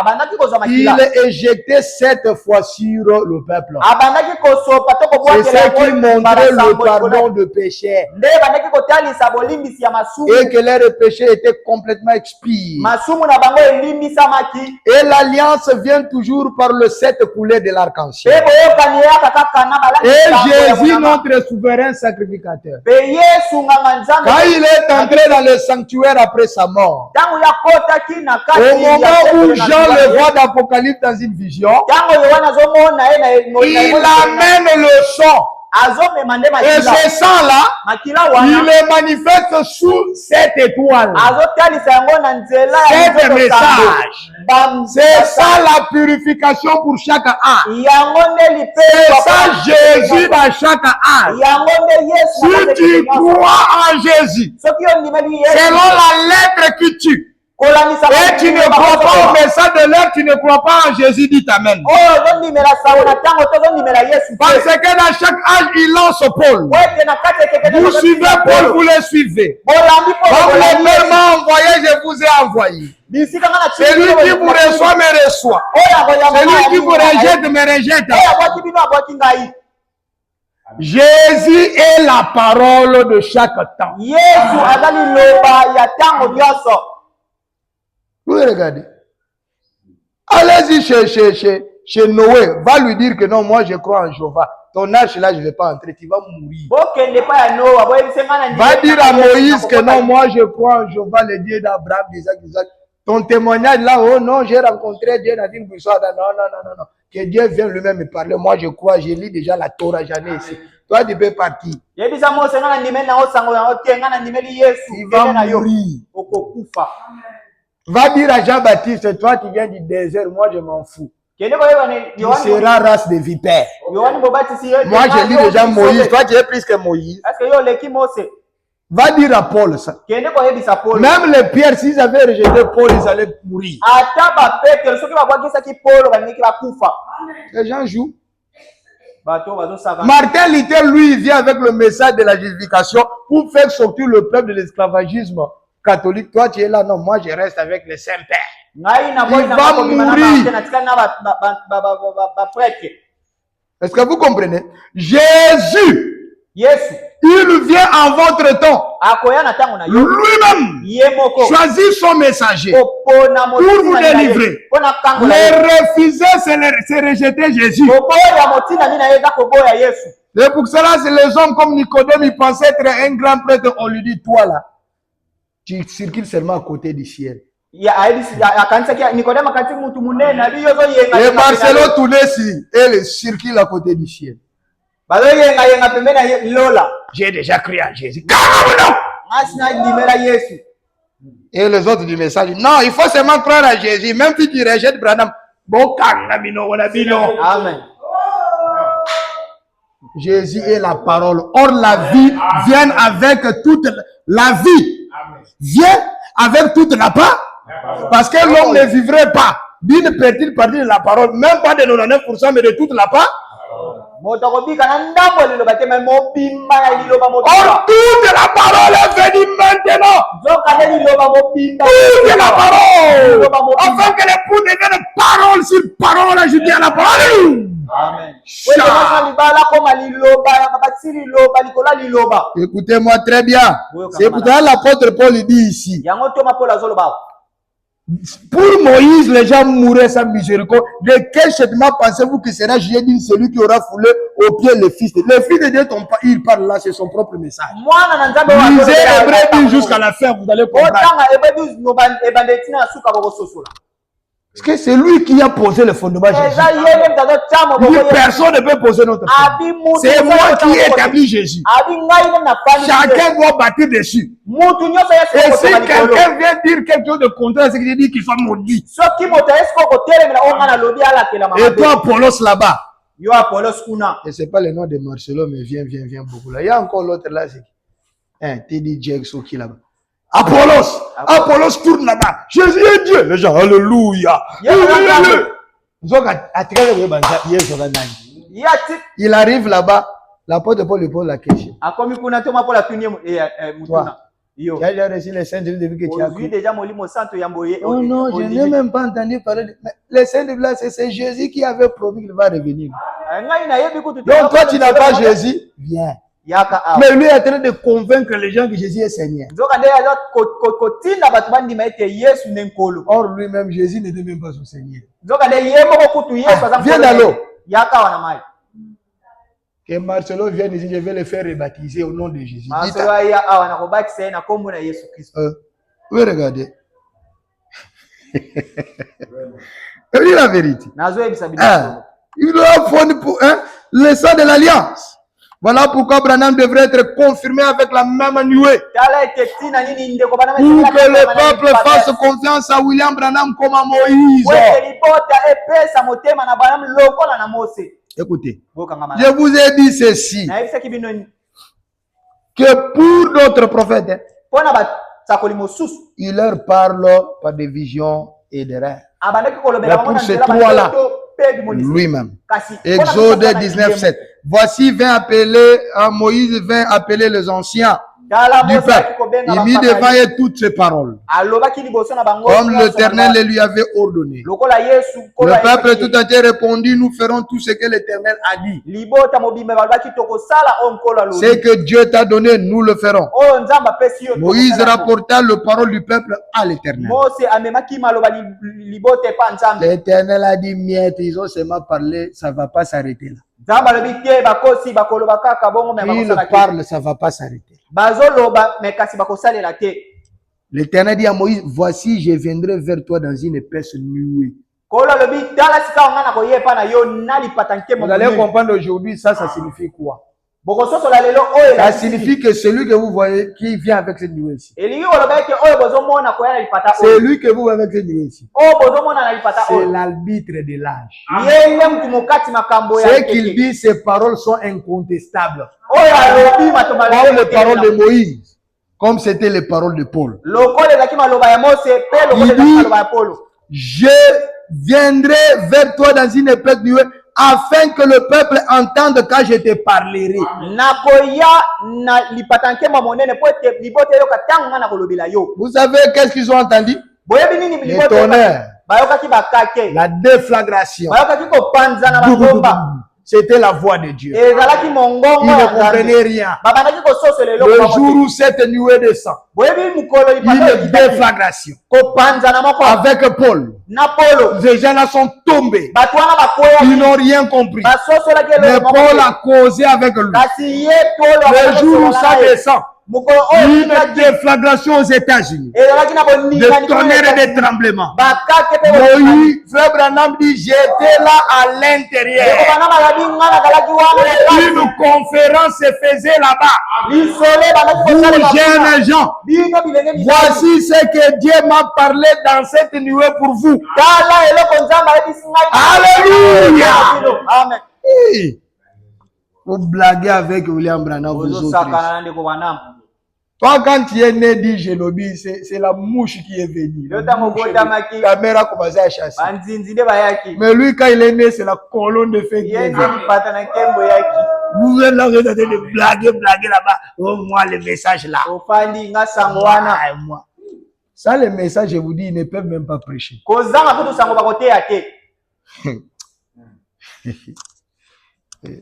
il éjectait 7 fois sur le peuple. C'est ce qui montrait le pardon de péché. Et que leurs péchés étaient complètement expiés. Et l'alliance vient toujours par le 7 coulées de l'arc-en-ciel. Et Jésus, notre souverain sacrificateur, quand il est entré dans le sanctuaire après sa mort, au moment où Jean le voit d'Apocalypse dans une vision, il amène le sang. Et ce sang-là, il le manifeste sous cette étoile. Cet message. C'est ça la purification pour chaque âme. C'est ça Jésus dans chaque âme. Si tu crois en Jésus, selon la lettre qui tue, et tu ne crois pas au message de l'heure, tu ne crois pas en Jésus, dit Amen. Parce que dans chaque âge, il lance Paul. Vous suivez Paul, vous le suivez. Comme le Père m'a envoyé, je vous ai envoyé. Celui qui vous reçoit, me reçoit. Celui qui vous rejette, me rejette. Jésus est la parole de chaque temps. Vous regardez. Allez-y chez Noé. Va lui dire que non, moi je crois en Jéhovah. Ton âge là, je ne vais pas entrer. Tu vas mourir. Va dire à Moïse que non, moi je crois en Jéhovah, le Dieu d'Abraham, d'Isaac. Ton témoignage là, oh non, j'ai rencontré Dieu dans une buisson. Non. Que Dieu vienne lui-même me parler. Moi je crois, je lis déjà la Torah, j'en ai ici. Toi, tu peux partir. Il va mourir. Va dire à Jean-Baptiste, toi tu viens du désert, moi je m'en fous. Tu seras race de vipères. Moi je lis déjà Moïse, toi tu es plus que Moïse. Va dire à Paul ça. Même les pierres, s'ils avaient rejeté Paul, ils allaient mourir. Les gens jouent. Martin Luther, lui, il vient avec le message de la justification pour faire sortir le peuple de l'esclavagisme catholique. Toi, tu es là, non, moi je reste avec les Saint-Pères. Il va mourir. Est-ce que vous comprenez? Jésus, il vient en votre temps. Lui-même choisit son messager pour vous délivrer. Les refuser, c'est rejeter Jésus. Et pour cela, c'est les hommes comme Nicodème, ils pensaient être un grand prêtre. On lui dit, toi là, tu circules seulement à côté du ciel. Et Marcelo tournait ici, et il circule à côté du ciel. J'ai déjà crié à Jésus. Et les autres du message, non, il faut seulement croire à Jésus. Même si tu rejettes Branham. Amen. Jésus est la parole. Or, la vie vient avec toute la vie. Vient avec toute la part. Parce que l'homme ne vivrait pas d'une petite partie de la parole, même pas de 99%, mais de toute la part. Or toute la parole est venue maintenant. Toute la parole. Afin que l'époux devienne parole sur parole ajoutée à la parole. Amen. Écoutez-moi très bien. C'est pourquoi l'apôtre Paul dit ici. Pour Moïse, les gens mouraient sans miséricorde. De quel châtiment pensez-vous que sera jugé d'une celui qui aura foulé au pied le Fils de Dieu? Le Fils de Dieu, il parle là, c'est son propre message. Lisez Hébreux 12 jusqu'à la fin, vous allez comprendre. Parce que c'est lui qui a posé le fondement de Jésus. Personne ne peut poser notre fondement. C'est moi qui ai établi Jésus. Chacun doit bâtir dessus. Et si quelqu'un vient dire quelque chose de contraire à ce que j'ai dit, qu'il soit maudit. Et toi, Apollos là-bas. Et ce n'est pas le nom de Marcelo, mais viens beaucoup là. Il y a encore l'autre là. Teddy Jackson qui est là-bas. Apollos tourne là-bas. Jésus est Dieu. Les gens, alléluia. Il arrive là-bas. L'apôtre Paul lui pose la question. Toi, tu as déjà reçu les saints depuis que tu as cru? Oh non, je n'ai même pas entendu parler. Mais les saints de là, c'est Jésus qui avait promis qu'il va revenir. Donc toi, tu n'as pas Jésus. Viens. Mais lui est en train de convaincre les gens que Jésus est Seigneur. Or, lui-même, Jésus n'était même pas son Seigneur. Viens dans l'eau. Que Marcelo vienne ici, je vais le faire rebaptiser au nom de Jésus. Oui, regardez. Je dis la vérité. Il doit fondre pour le sang de l'alliance. Voilà pourquoi Branham devrait être confirmé avec la même nuée. Pour que le peuple fasse confiance à William Branham comme à Moïse. Écoutez, je vous ai dit ceci, que pour d'autres prophètes, il leur parle par des visions et des rêves. Mais pour ces trois-là, lui-même. Exode 19:7. Voici Moïse vint appeler les anciens du peuple. Il mit devant eux toutes ces paroles, comme l'Éternel les lui avait ordonné. Le peuple tout entier répondit, nous ferons tout ce que l'Éternel a dit. Ce que Dieu t'a donné, nous le ferons. Moïse rapporta le parole du peuple à l'Éternel. L'Éternel a dit, miette, ils ont seulement parlé, ça ne va pas s'arrêter là. Il parle, ça ne va pas s'arrêter. L'Éternel dit à Moïse, voici, je viendrai vers toi dans une épaisse nuée. Vous allez comprendre aujourd'hui, ça signifie quoi? Ça signifie que celui que vous voyez qui vient avec cette nuée ici, c'est lui que vous voyez avec cette nuée ici, c'est l'arbitre de l'âge. Ce qu'il dit, ces paroles sont incontestables. Comme les paroles de Moïse, comme c'était les paroles de Paul. Il dit, je viendrai vers toi dans une épaisse nuée, afin que le peuple entende quand je te parlerai. Vous savez qu'est-ce qu'ils ont entendu? Les tonnerres, la déflagration. C'était la voix de Dieu. Ils ne comprenaient rien. Le jour où cette nuée descend, une déflagration avec Paul. Ces gens-là sont tombés. Ils n'ont rien compris. Mais Paul a causé avec lui. Le jour où ça descend, une déflagration aux États-Unis, des tonnerres et des tremblements. Moïse, Frère Branham dit, j'étais là à l'intérieur. Une conférence se faisait là-bas. Vous, jeunes gens, voici ce que Dieu m'a parlé dans cette nuée pour vous. Alléluia. Amen. Vous blaguez avec William Branham, vous autres. Toi, quand tu es né, dit Génobi, c'est la mouche qui est venue. Ta mère a commencé à chasser. Mais lui, quand il est né, c'est la colonne de feu qui est venue. Vous venez là, vous êtes en train de blaguer là-bas. Oh, moi, le message là. Moi. Ça, les messages, je vous dis, ils ne peuvent même pas prêcher.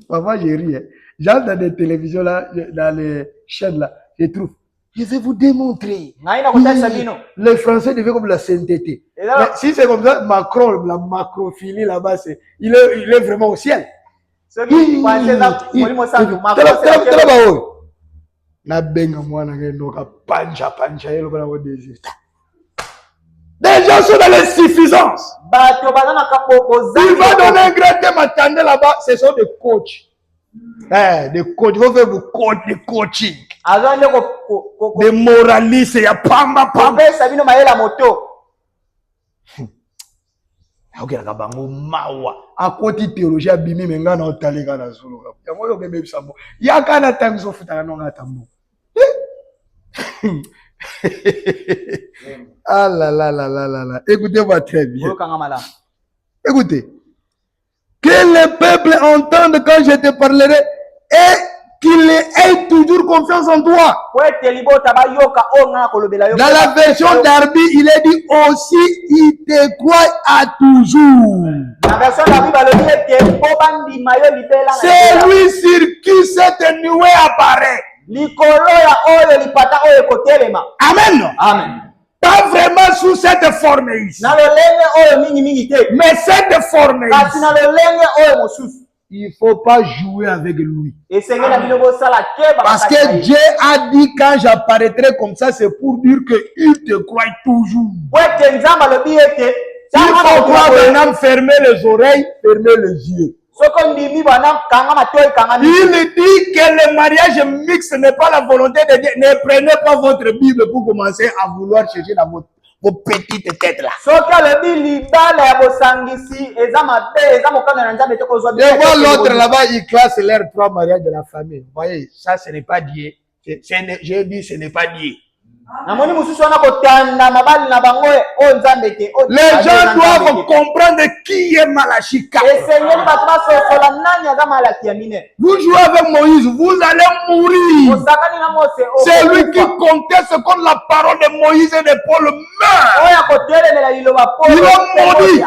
Parfois, j'ai ri. J'entre dans des télévisions là, dans les chaînes là, je trouve. Je vais vous démontrer. Les Français deviennent comme la sainteté. Mais si c'est comme ça, Macron, la macrophilie là-bas, il est vraiment au ciel. Des gens sont dans l'insuffisance. Il va donner un grand thème, attendez là-bas, ce sont des coachs. Des coachs, il faut faire vos coachs, des coaching. Des moralistes, il y a pamba. Ok, la bango mawa. À côté théologie, abimi menga na otalega na zulu. Yango yo bebe bisambo. Yaka na tango futa na nga tambo. Ah là là là là là là. Écoutez-moi très bien. Écoutez. Que le peuple entende quand je te parlerai et qu'il ait toujours confiance en toi. Dans la version d'Arbi, il est dit aussi, il te croit à toujours. C'est lui sur qui cette nuée apparaît. Amen. Amen. Pas vraiment sous cette forme ici. Mais cette forme ici. Il ne faut pas jouer avec lui. Parce que Dieu a dit quand j'apparaîtrai comme ça, c'est pour dire qu'il te croit toujours. Il faut croire maintenant, fermer les oreilles, fermer les yeux. Il dit que le mariage mixte n'est pas la volonté de Dieu. Ne prenez pas votre Bible pour commencer à vouloir chercher dans vos petites têtes là. Et voir l'autre là-bas, il classe l'air 3 mariages de la famille. Vous voyez, ça ce n'est pas Dieu. J'ai dit ce n'est pas Dieu. Les gens doivent comprendre qui est Malachika. Vous jouez avec Moïse, vous allez mourir. C'est lui qui conteste contre la parole de Moïse et de Paul meurt. Il va mourir.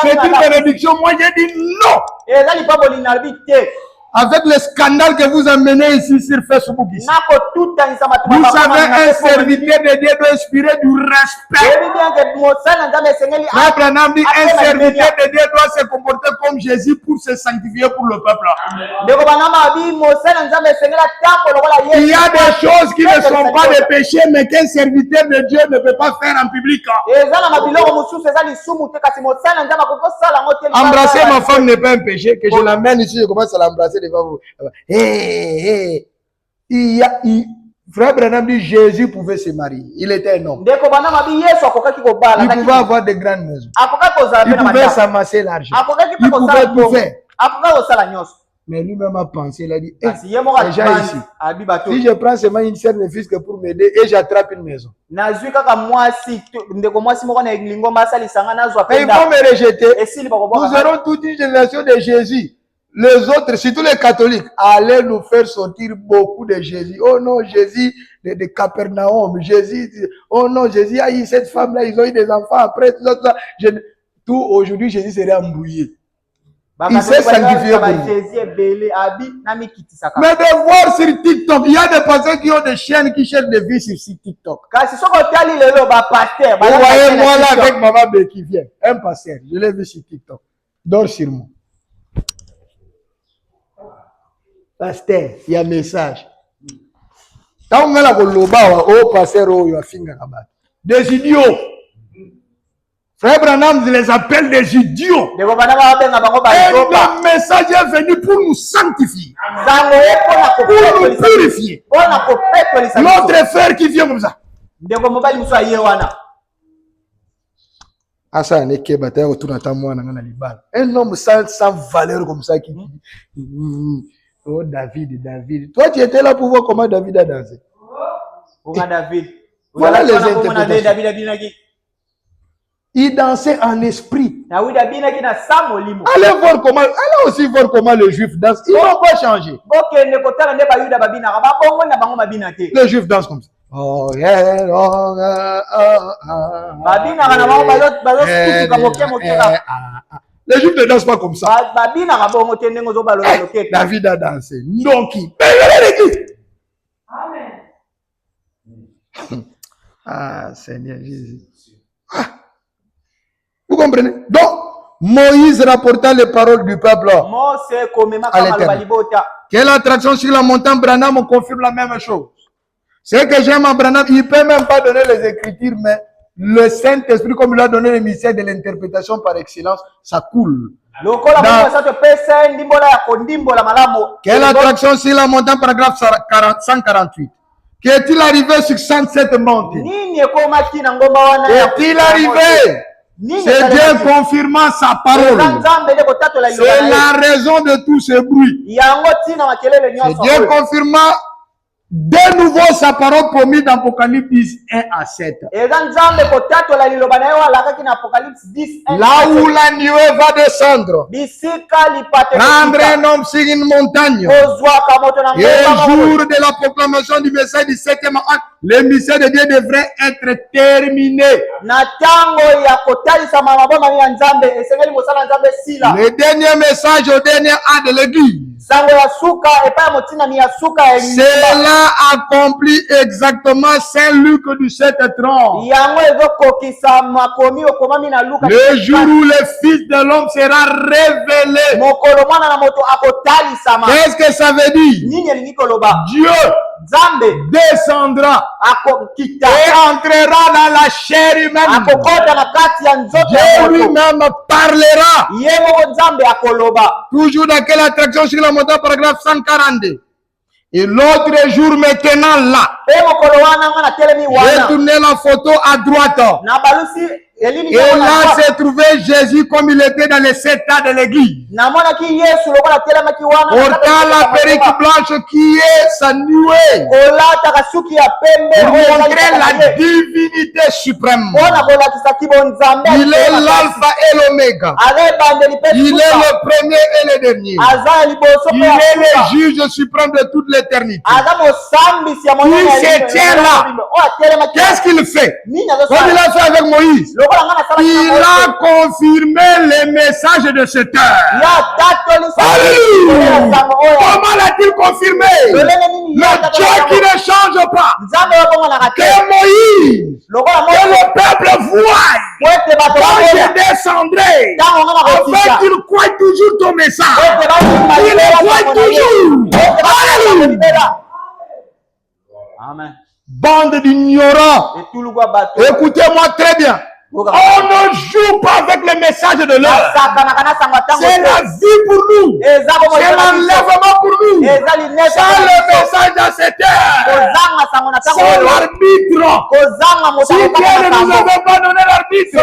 C'est une bénédiction. Moi j'ai dit non. Avec le scandale que vous amenez ici sur Facebook. Ici. Vous savez, un serviteur de Dieu doit inspirer du respect. Abraham dit un serviteur de Dieu doit se comporter comme Jésus pour se sanctifier pour le peuple. Il y a des choses qui ne sont pas des péchés, mais qu'un serviteur de Dieu ne peut pas faire en public. Embrasser ma femme n'est pas un péché, que je l'amène ici, je commence à l'embrasser devant vous. Frère Branham dit Jésus pouvait se marier. Il était un homme. Il pouvait avoir de grandes maisons. Il pouvait s'amasser l'argent. Il pouvait tout faire. Mais lui-même a pensé, il a dit, déjà ici, si je prends seulement une serre de fisc pour m'aider et j'attrape une maison. Mais ils vont me rejeter. Nous aurons toute une génération de Jésus. Les autres, surtout les catholiques, allaient nous faire sortir beaucoup de Jésus. Oh non, Jésus de Capernaum. Jésus, oh non, Jésus a eu cette femme-là, ils ont eu des enfants après. Tout aujourd'hui, Jésus serait embrouillé. Il s'est sanctifié pour nous. Mais de voir sur TikTok, il y a des personnes qui ont des chaînes qui cherchent des vies sur TikTok. Vous voyez moi là avec maman qui vient, un pasteur, je l'ai vu sur TikTok. Dors sur moi. Pasteur, il y a un message. Quand on a la goloba, oh pasteur, oh, il y a finger là-bas. Des idiots. Frère Branham les appelle des idiots. Et le message est venu pour nous sanctifier. Pour nous purifier. Notre frère qui vient comme ça. Asa neke bataille autour de ta moi na libal. Un homme sans valeur comme ça qui oh David. Toi tu étais là pour voir comment David a dansé. Voilà les interprétations. Il dansait en esprit. Allez voir comment, allez aussi voir comment les Juifs dansent. Ils n'ont pas changé. Les Juifs dansent comme ça. Oh yeah, oh, les Juifs ne dansent pas comme ça. David a dansé. Donc, Amen. Ah, Seigneur Jésus. Vous comprenez? Donc, Moïse rapporta les paroles du peuple à l'Éternel. Quelle attraction sur la montagne, Branham confirme la même chose. C'est que j'aime à Branham, il ne peut même pas donner les Écritures, mais le Saint-Esprit, comme il a donné le mystère de l'interprétation par excellence, ça coule. Quelle attraction sur la montagne, paragraphe 148. Qu'est-il arrivé sur 107 montagnes? Qu'est-il arrivé? C'est Dieu confirmant sa parole. C'est la raison de tout ce bruit. C'est Dieu confirmant de nouveau sa parole promise dans Apocalypse 1 à 7. Là où la nuée va descendre, prendre un homme sur une montagne. Et le jour de la proclamation du message du 7e acte, le mystère de Dieu devrait être terminé. Le dernier message au dernier acte de l'église. Cela accomplit exactement Saint Luc 17:30. Le jour où le Fils de l'homme sera révélé. Qu'est-ce que ça veut dire? Dieu descendra et entrera dans la chair humaine. Dieu lui-même parlera. Toujours dans quelle attraction sur la montagne, paragraphe 142. Et l'autre jour maintenant là, j'ai tourné la photo à droite. Et là s'est trouvé Jésus comme il était dans les 7 ans de l'église. Portant la perruque blanche qui est sa nuée. Pour montrer la divinité suprême. Il est l'alpha et l'oméga. Il est le premier et le dernier. Il est le juge suprême de toute l'éternité. Il se tient là. Qu'est-ce qu'il fait? Comme il a fait avec Moïse. Il a confirmé les messages de cette heure. Comment l'a-t-il confirmé? Le Dieu qui ne change pas. Que Moïse, que le peuple voie. Quand je descendrai, afin qu'il croie toujours ton message. Il le croit toujours. Alléluia. Amen. Bande d'ignorants. Écoutez-moi très bien. On ne joue pas avec le message de l'heure. C'est la vie pour nous. C'est l'enlèvement pour nous. C'est le message de cette heure. C'est l'arbitre. Si Dieu ne nous avait pas donné l'arbitre,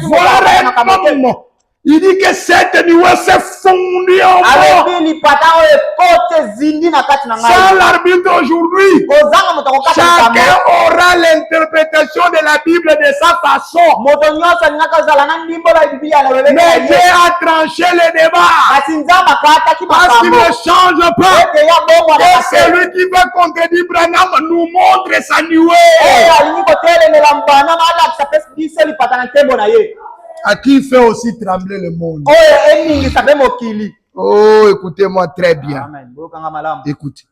voilà un homme. Il dit que cette nuée s'est fondue en moi. Sans l'arbitre aujourd'hui, chacun aura l'interprétation de la Bible de sa façon. Mais Dieu a tranché le débat. Parce qu'il ne change pas. Et celui qui veut contredire Branham nous montre sa nuée. À qui fait aussi trembler le monde. Oh, écoutez-moi très bien. Écoutez.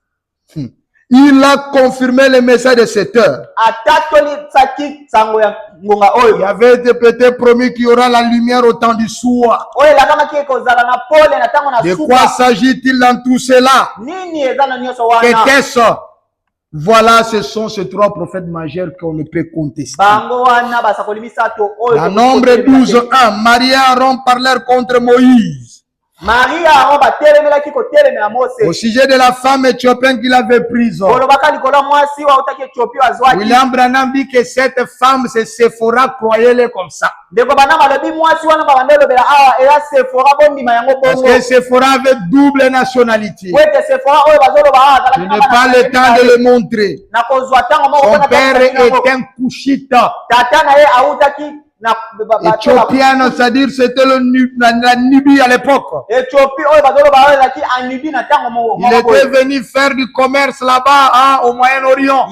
Il a confirmé le message de cette heure. Il avait été peut-être promis qu'il y aura la lumière au temps du soir. De quoi s'agit-il dans tout cela? Qu'est-ce? Voilà, ce sont ces 3 prophètes majeurs qu'on ne peut contester. Dans Nombre 12:1, Marie et Aaron parlèrent contre Moïse Au sujet de la femme éthiopienne qu'il avait prise, William Branham dit que cette femme, c'est Sephora, croyez-le comme ça. Parce que Sephora avait double nationalité. Je n'ai pas le temps de le montrer. Son père est un Kushita. Éthiopienne, c'est-à-dire c'était la Nubie à l'époque. Il était venu faire du commerce là-bas au Moyen-Orient.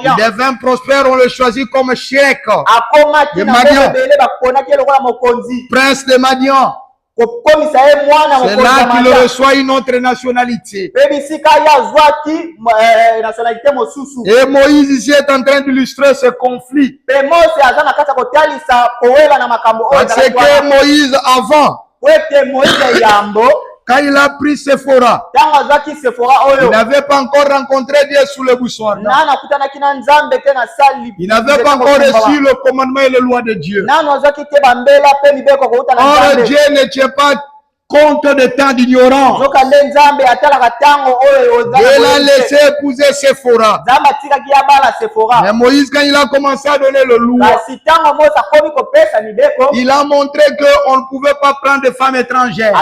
Il devint prospère, on le choisit comme Cheikh de Madian, prince de Madian. C'est là qu'il reçoit une autre nationalité. Et Moïse ici est en train d'illustrer ce conflit. Parce que Moïse avant, quand il a pris Sephora, il n'avait pas encore rencontré Dieu sous le buisson. Il n'avait pas encore reçu le commandement et les lois de Dieu. Or, Dieu ne tient pas compte de temps d'ignorance. Il a laissé épouser Sephora. Mais Moïse, quand il a commencé à donner le loi, il a montré qu'on ne pouvait pas prendre de femmes étrangères.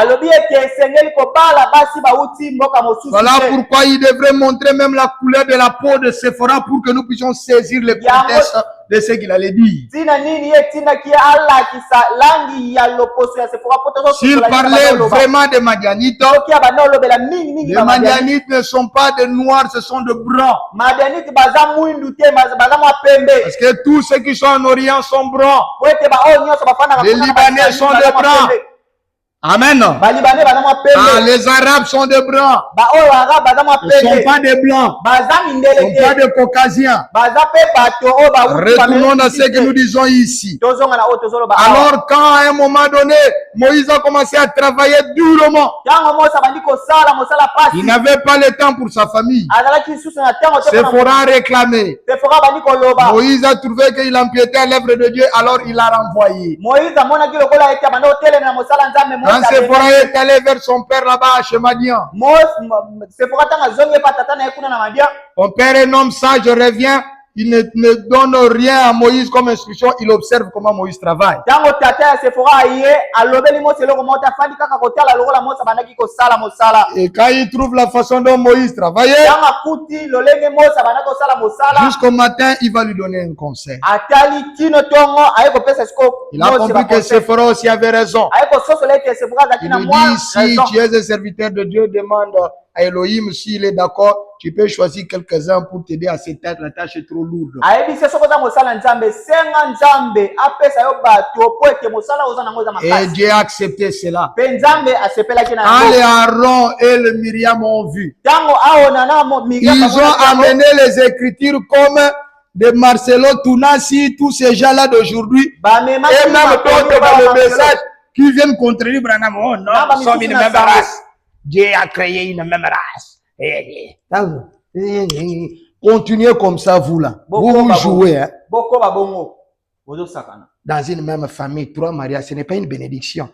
Voilà pourquoi il devrait montrer même la couleur de la peau de Sephora pour que nous puissions saisir le contexte de ce qu'il allait dire. S'il parlait vraiment des Madianites, les Madianites ne sont pas des noirs, ce sont de blancs. Parce que tous ceux qui sont en Orient sont blancs. Les Libanais sont de blancs. Amen. Les Arabes sont des blancs. Ils ne sont pas des blancs. Ils ne sont pas des Caucasiens. Retournons à ce que nous disons ici. Alors quand à un moment donné, Moïse a commencé à travailler durement, il n'avait pas le temps pour sa famille. Sephora a réclamé. Moïse a trouvé qu'il empiétait à l'œuvre de Dieu, alors il l'a renvoyé. Quand Sephora est allé vers son père là-bas chez Madian, son père est un homme sage, revient, il ne donne rien à Moïse comme instruction, il observe comment Moïse travaille. Et quand il trouve la façon dont Moïse travaillait, jusqu'au matin, il va lui donner un conseil. Il a compris que Sephora aussi avait raison. Il lui dit, si tu es un serviteur de Dieu, demande à Elohim s'il est d'accord, tu peux choisir quelques-uns pour t'aider à cette tâche. La tâche est trop lourde. Et Dieu a accepté cela. Quand les Aaron et le Myriam ont vu, ils ont amené les Écritures comme de Marcelo Tunasi, tous ces gens-là d'aujourd'hui, et même d'autres dans le message qui viennent contredire Branham. Oh non, nous sommes une même race. Dieu a créé une même race. Continuez comme ça, vous là. Vous jouez. Hein. Dans une même famille, 3 mariages, ce n'est pas une bénédiction.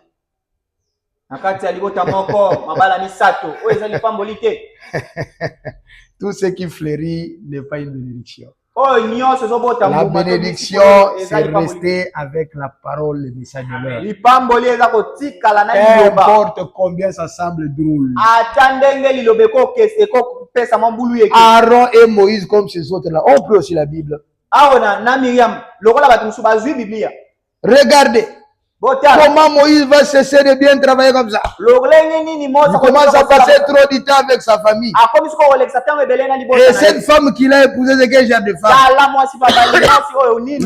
Tout ce qui fleurit n'est pas une bénédiction. La bénédiction, c'est rester avec la parole, le message de l'heure. N'importe combien ça semble drôle. Aaron et Moïse comme ces autres-là ont pris aussi la Bible. Regardez. Comment Moïse va cesser de bien travailler comme ça? Il commence à passer trop de temps avec sa famille. Et cette femme qu'il a épousée, c'est quel genre de femme?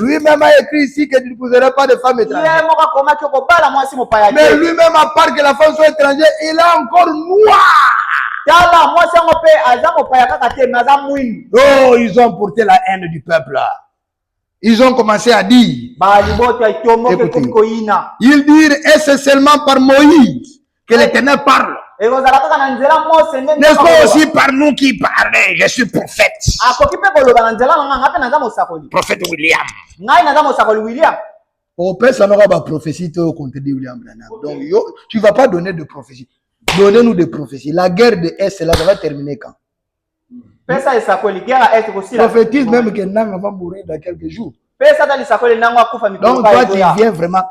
Lui-même a écrit ici que tu n'épouserais pas de femme étrangère. Mais lui-même, à part que la femme soit étrangère, il est encore noir. Oh, ils ont porté la haine du peuple. Ils ont commencé à dire, écoutez, ils dirent, et c'est seulement par Moïse que l'Éternel parle. N'est-ce pas aussi par nous qui parlons? Je suis prophète. Prophète William. Au père, ça n'aura pas prophétie au contre de William Branham. Donc, tu ne vas pas donner de prophétie. Donnez-nous des prophéties. La guerre de Est, là, ça va terminer quand? Prophétise même que Nang va mourir dans quelques jours. Donc, toi, tu viens vraiment.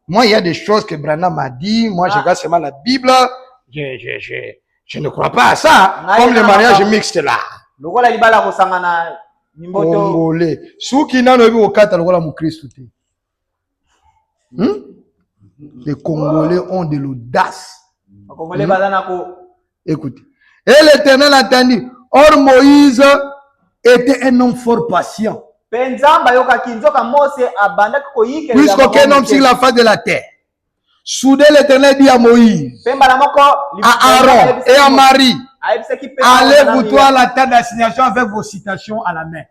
Moi, il y a des choses que Branham m'a dit. Moi, je regarde seulement la Bible. Je ne crois pas à ça. Comme le mariage mixte là. Congolais. Ceux qui n'ont pas vu au catalogue de Christ. Les Congolais ont de l'audace. Écoutez. Et l'Éternel a entendu. Or Moïse était un homme fort patient. Puisqu'aucun homme sur la face de la terre. Soudain l'Éternel dit à Moïse, à Aaron et à Marie, allez-vous-toi à la table d'assignation avec vos citations à la main. Et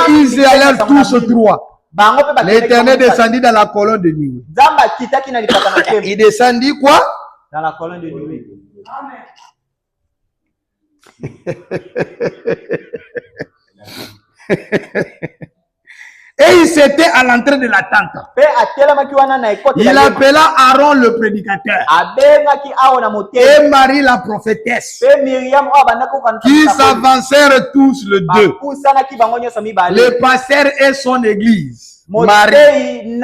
ils y allèrent tous trois. L'Éternel descendit dans la colonne de nuit. Il descendit quoi? Dans la colonne de nuit. Amen. Et il s'était à l'entrée de la tente. Il appela Aaron le prédicateur et Marie la prophétesse, qui s'avancèrent tous les deux, le pasteur et son église. Marie, il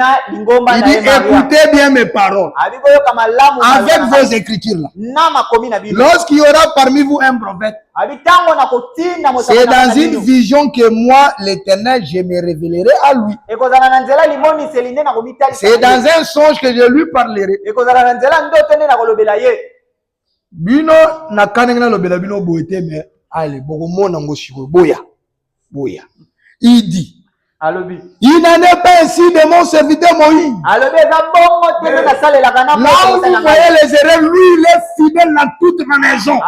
dit, écoutez bien mes paroles avec vos écritures là. Lorsqu'il y aura parmi vous un prophète, c'est dans une vision que moi, l'Éternel, je me révélerai à lui. C'est dans un songe que je lui parlerai. Bino na kanengna lobela bino boete me ale bokomona ngosiko boya. Il dit, il n'en est pas ainsi de mon serviteur Moïse. Là où vous voyez les erreurs, lui il est fidèle dans toute ma maison.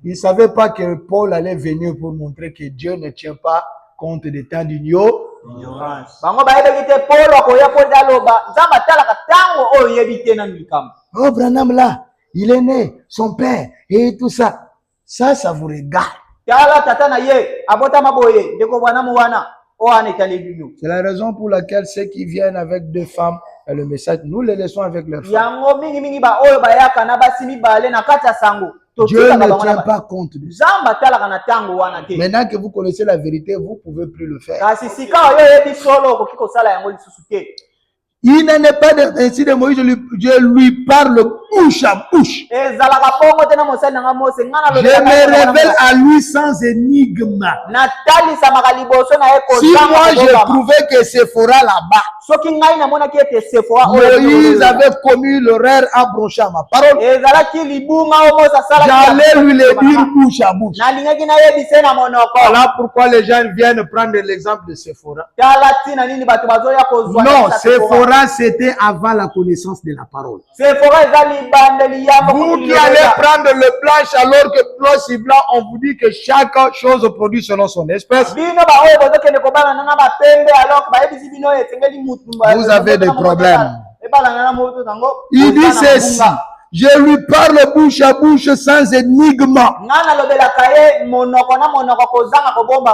Il ne savait pas que Paul allait venir pour montrer que Dieu ne tient pas compte des temps d'ignorance. Oh, Branham là, il est né, son père, et tout ça. Ça vous regarde. C'est la raison pour laquelle ceux qui viennent avec deux femmes, le message, nous les laissons avec leurs femmes. Dieu ne tient pas compte de ça. Maintenant que vous connaissez la vérité, vous ne pouvez plus le faire. Il n'en est pas ainsi de Moïse, je lui parle bouche à bouche. Je me révèle à lui sans énigme. Si moi je trouvais que Séphora là-bas, Moïse avait commis l'erreur à brancher à ma parole, j'allais lui le dire bouche à bouche. Voilà pourquoi les gens viennent prendre l'exemple de Séphora. Non, Séphora c'était avant la connaissance de la parole. Vous qui allez prendre le blanc alors que blanc si blanc, on vous dit que chaque chose produit selon son espèce. Vous avez des problèmes. Il dit ceci. Je lui parle bouche à bouche sans énigme.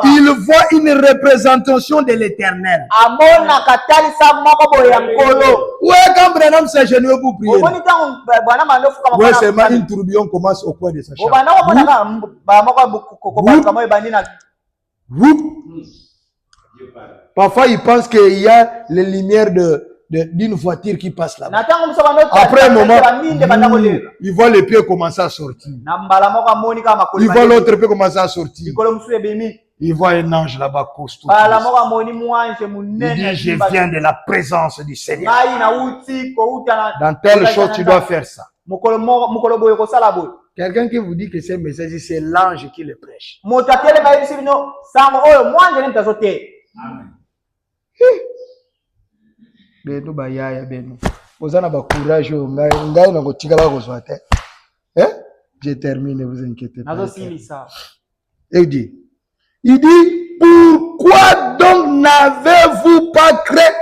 Il voit une représentation de l'Éternel. Ouais, quand Branham s'agenouille pour prier. Ouais, c'est une tourbillon commence au coin de sa chambre. Parfois, il pense qu'il y a les lumières d'une voiture qui passe là-bas. Après un moment, il voit les pieds commencer à sortir. Il voit l'autre pied commencer à sortir. Il voit un ange là-bas costaud. Il dit, je viens de la présence du Seigneur. Dans telle chose, tu dois faire ça. Quelqu'un qui vous dit que c'est un message, c'est l'ange qui le prêche. Amen. Beno bayaya beno. Ozana ba courage ngai na kotika ba kozwa te. Je termine, vous inquiétez pas. Il dit, pourquoi donc n'avez-vous pas craint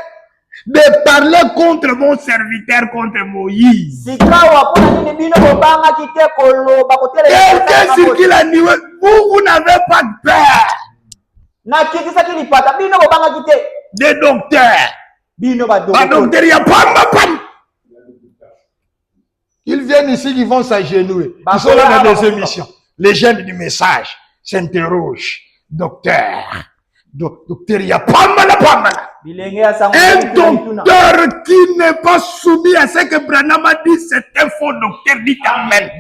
de parler contre mon serviteur, contre Moïse? Quelqu'un sur qui la nuit, vous n'avez pas peur. Des docteurs. Docteurs, il y a pam. Ils viennent ici, ils vont s'agenouiller. Ils sont là dans des émissions. Les jeunes du message s'interrogent. Docteur, il y a pam. Un docteur qui n'est pas soumis à ce que Branham a dit, c'est un faux docteur, dit amen.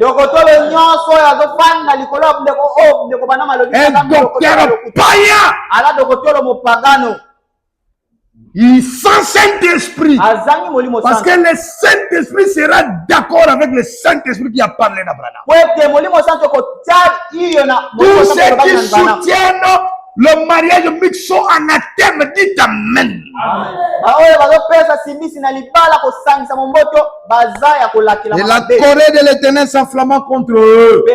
Un docteur païen. Il sent Saint-Esprit. Parce que le Saint-Esprit sera d'accord avec le Saint-Esprit qui a parlé d'Abraham. Tous ceux qui soutiennent le mariage mixte sont anathème, dit amen. Et la colère de l'Éternel s'enflamme contre eux.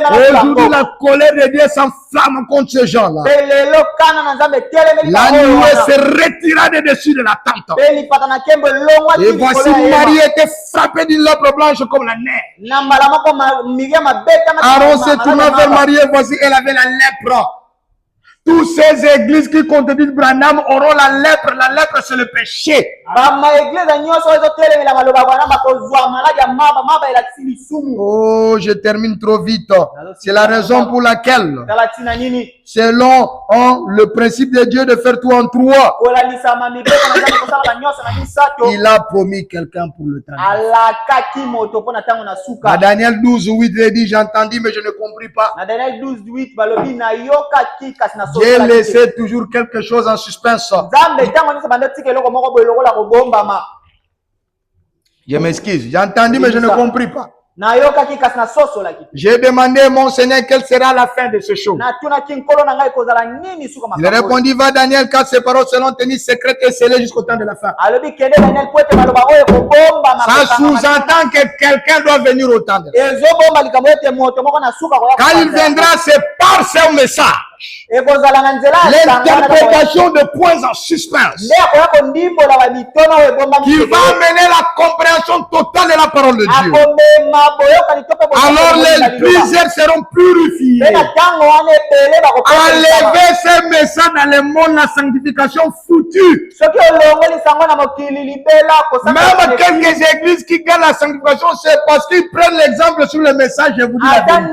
Aujourd'hui, la colère de Dieu s'enflamme contre ces gens-là. La nuée se retira de dessus de la tente. Et voici Marie était frappée d'une lèpre blanche comme la neige. Aaron se tourna vers Marie et voici elle avait la lèpre. Toutes ces églises qui contredisent Branham auront la lèpre. La lèpre, c'est le péché. Oh, je termine trop vite. C'est la raison pour laquelle, selon le principe de Dieu de faire tout en trois, il a promis quelqu'un pour le temps. Dans Daniel 12, 8, il dit, j'entendis, mais je ne compris pas. J'ai laissé toujours quelque chose en suspense. Je m'excuse. J'ai entendu, mais je ne compris pas. J'ai demandé à mon Seigneur quelle sera la fin de ce show. Il répondit, va Daniel, car ces paroles seront tenues secrètes et scellées jusqu'au temps de la fin. Ça sous-entend que quelqu'un doit venir au temps de la fin. Quand il viendra, c'est par ce message. L'interprétation de points en suspense qui va amener la compréhension totale de la parole de Dieu. Alors les plusieurs seront purifiés. Enlever ces messages dans le monde, la sanctification foutue. Même quelques églises qui gagnent la sanctification, c'est parce qu'ils prennent l'exemple sur le message. Je vous dis la vérité.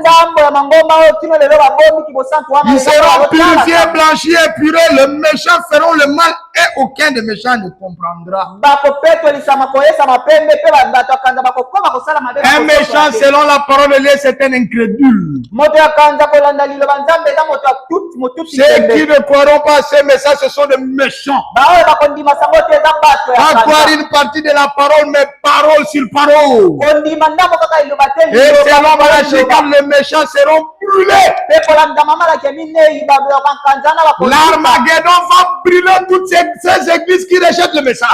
Ils seront purifiés, blanchis, épurés. Les méchants feront le mal et aucun des méchants ne comprendra. Un méchant, selon la parole de Dieu, c'est un incrédule. Ceux qui ne croiront pas à ces messages, ce sont des méchants. À croire une partie de la parole, mais parole sur parole. Et selon Malachie, quand les méchants seront brûlés, l'Armageddon va brûler toutes ces églises qui rejettent le message.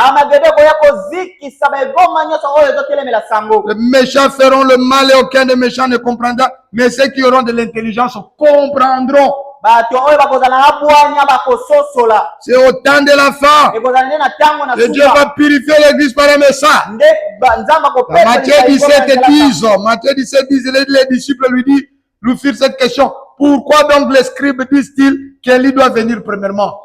Les méchants feront le mal et aucun des méchants ne comprendra, mais ceux qui auront de l'intelligence comprendront. C'est au temps de la fin que Dieu va purifier l'église par un message. Matthieu 17 10, les disciples lui firent cette question. Pourquoi donc les scribes disent-ils qu'Élie doit venir premièrement?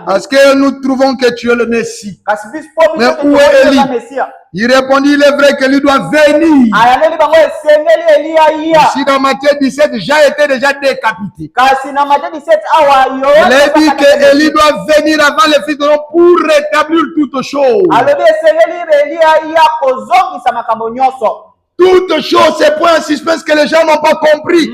Parce que nous trouvons que tu es le Messie. Mais où est Élie? Il répondit, il est vrai qu'Élie doit venir. Ici dans Matthieu 17, j'ai été déjà décapité. Il a dit qu'Élie doit venir avant les fils de l'homme pour rétablir toutes choses. Toutes choses, c'est point en suspense que les gens n'ont pas compris.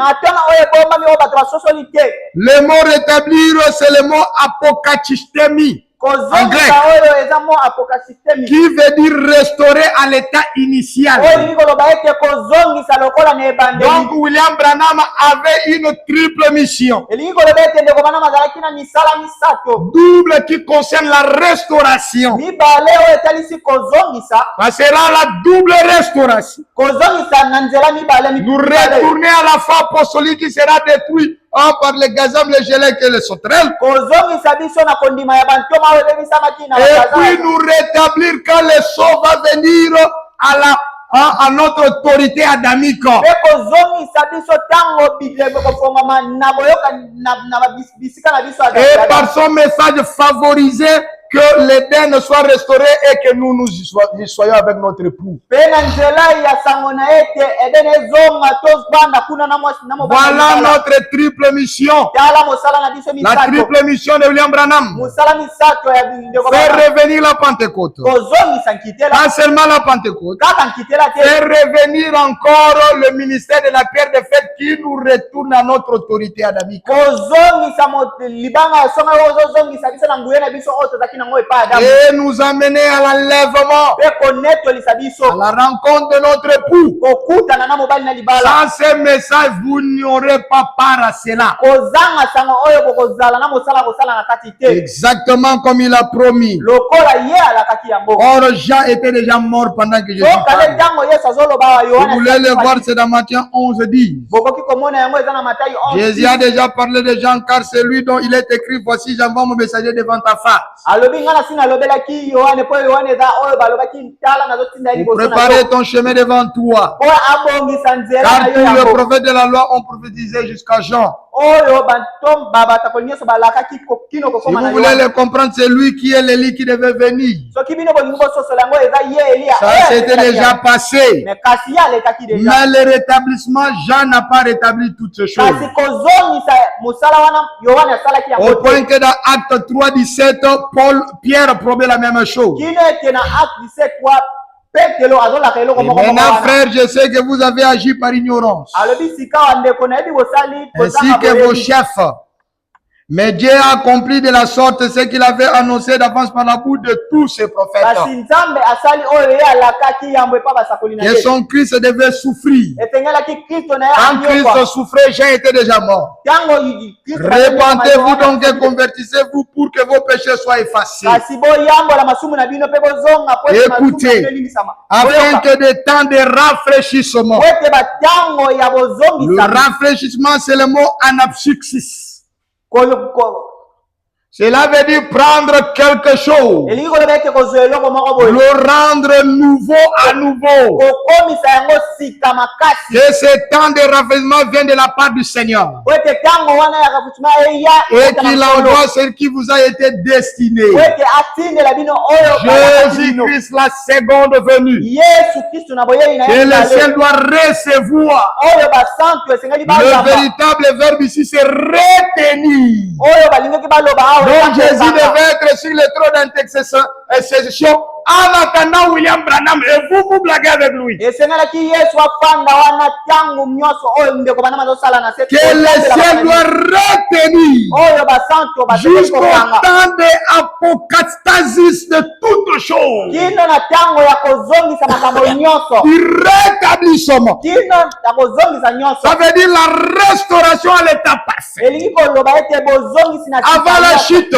Le mot rétablir, c'est le mot apokachistemi en grec, qui veut dire restaurer à l'état initial. Donc William Branham avait une triple mission. Double qui concerne la restauration. Ça sera la double restauration. Nous retourner à la foi apostolique qui sera détruite par les gazam, les gélèques et les sauterelles. Et puis nous rétablir quand le sceau va venir à notre autorité adamique. Et par son message favorisé, que l'Éden soit restauré et que nous y soyons avec notre époux. Voilà notre triple mission. La triple mission de William Branham. Faire revenir la Pentecôte. Pas seulement la Pentecôte. Faire revenir encore le ministère de la pierre de fête qui nous retourne à notre autorité adamique. Et nous amener à l'enlèvement, à la rencontre de notre époux. Sans ce message, vous n'aurez pas part à cela. Exactement comme il a promis. Or, Jean était déjà mort pendant que Jésus parlait. Vous voulez le voir, c'est dans Matthieu 11:10. Jésus a déjà parlé de Jean, car c'est lui dont il est écrit: voici, j'envoie mon messager devant ta face. Préparez ton chemin devant toi. Car tous les prophètes de la loi ont prophétisé jusqu'à Jean. Si vous voulez le comprendre, c'est lui qui est l'Élie qui devait venir. Ça c'était déjà passé. Mais le rétablissement, Jean n'a pas rétabli toutes ces choses. Au point que dans Acte 3:17, Pierre promet la même chose. Et maintenant, frère, je sais que vous avez agi par ignorance, ainsi que vos chefs. Mais Dieu a accompli de la sorte ce qu'il avait annoncé d'avance par la bouche de tous ses prophètes. Et son Christ devait souffrir. Quand Christ souffrait, Jean était déjà mort. Repentez-vous donc et convertissez-vous pour que vos péchés soient effacés. Écoutez, afin que des temps de rafraîchissement. Le rafraîchissement, c'est le mot anapsuxis. Cela veut dire prendre quelque chose, le rendre nouveau à nouveau. Que ce temps de rafraîchissement vient de la part du Seigneur. Et qu'il envoie ce qui vous a été destiné. Jésus-Christ, la seconde venue. Que le ciel doit recevoir. Le véritable verbe ici, c'est retenir. Donc Jésus devait être sur le trône d'intercession en attendant William Branham, et vous blaguez avec lui. Que le ciel doit retenir jusqu'au temps de l'apocastasis de toutes choses, du rétablissement. Ça veut dire la restauration à l'état parfait. Avant la chute de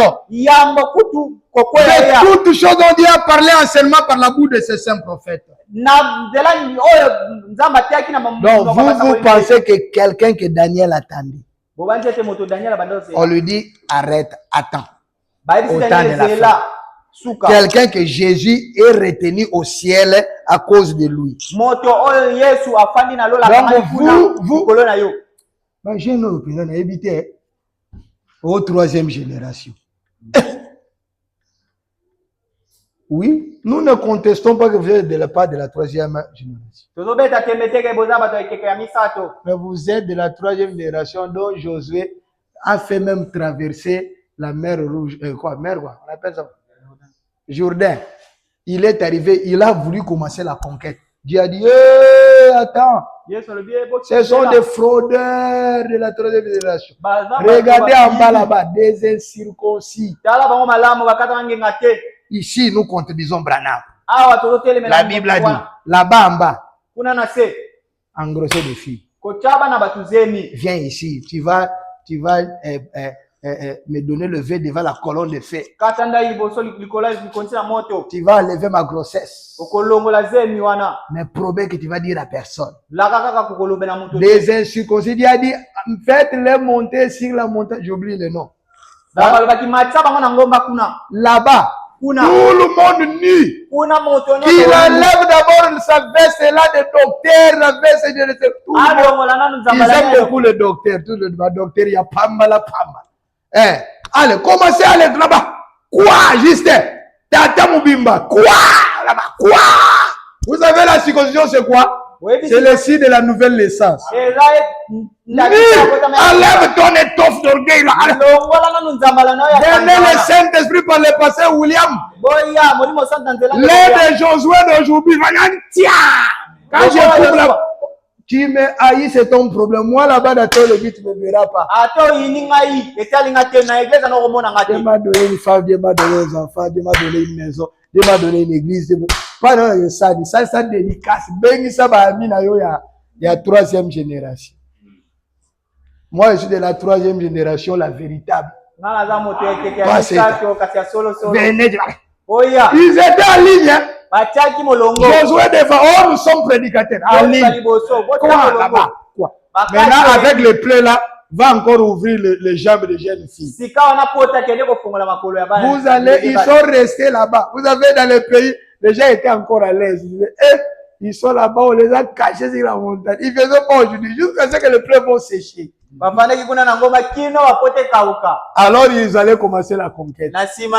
toutes choses dont Dieu a parlé seulement par la bouche de ces saints prophètes. Donc vous pensez que quelqu'un que Daniel attendait, on lui dit arrête, attends. Au temps de la fin. Quelqu'un que Jésus est retenu au ciel à cause de lui. Donc vous j'ai une opinion à éviter aux troisième génération. Oui, nous ne contestons pas que vous êtes de la part de la troisième génération. Mais vous êtes de la troisième génération dont Josué a fait même traverser la mer Rouge. Mer quoi? On appelle ça Jourdain. Il est arrivé, il a voulu commencer la conquête. Dieu a dit, attends, ce sont des fraudeurs de la troisième génération. Regardez en bas là-bas, des incirconcis. Ici, nous contredisons Branham. La Bible a dit, là-bas en bas, engrosser des filles. Viens ici, tu vas me donner le vœu devant la colonne de feu. Tu vas enlever ma grossesse. Mais promets que tu vas dire à personne. Les incirconcis, il a dit, faites-les monter sur la montagne. J'oublie le nom. Là-bas, le monde nu. Qu'il enlève d'abord sa veste et là des docteurs, la veste et de tout. Ils aiment beaucoup les docteurs. Tout le docteur, il y a pamba la pamba. Allez, commencez à aller là-bas. Quoi, Justin? Tata Moubimba. Quoi? Là-bas. Quoi? Vous savez la circoncision, c'est quoi? C'est le signe de la nouvelle naissance. Enlève ton étoffe d'orgueil là. Donnez le Saint-Esprit par le pasteur William. L'aide de Josué d'aujourd'hui. Quand je coupe là, tu me haïs, c'est ton problème. Moi là-bas, dans le but, tu ne me verras pas. Dieu m'a donné une femme, Dieu m'a donné des enfants, Dieu m'a donné une maison, Dieu m'a donné une église. Pas dans ça, ça dédicace. Ben, ça va amener il y a troisième génération. Moi, je suis de la troisième génération, la véritable. Ils étaient en ligne. Hein? Josué devant, oh, nous sommes prédicateurs. En ligne. Quoi là-bas? Quoi? Maintenant, avec le play là, va encore ouvrir les jambes des jeunes filles. Vous allez, ils sont restés là-bas. Vous avez dans le pays, les gens étaient encore à l'aise. Ils sont là-bas, on les a cachés sur la montagne. Ils faisaient pas aujourd'hui, jusqu'à ce que le play va sécher. Alors ils allaient commencer la conquête. Vous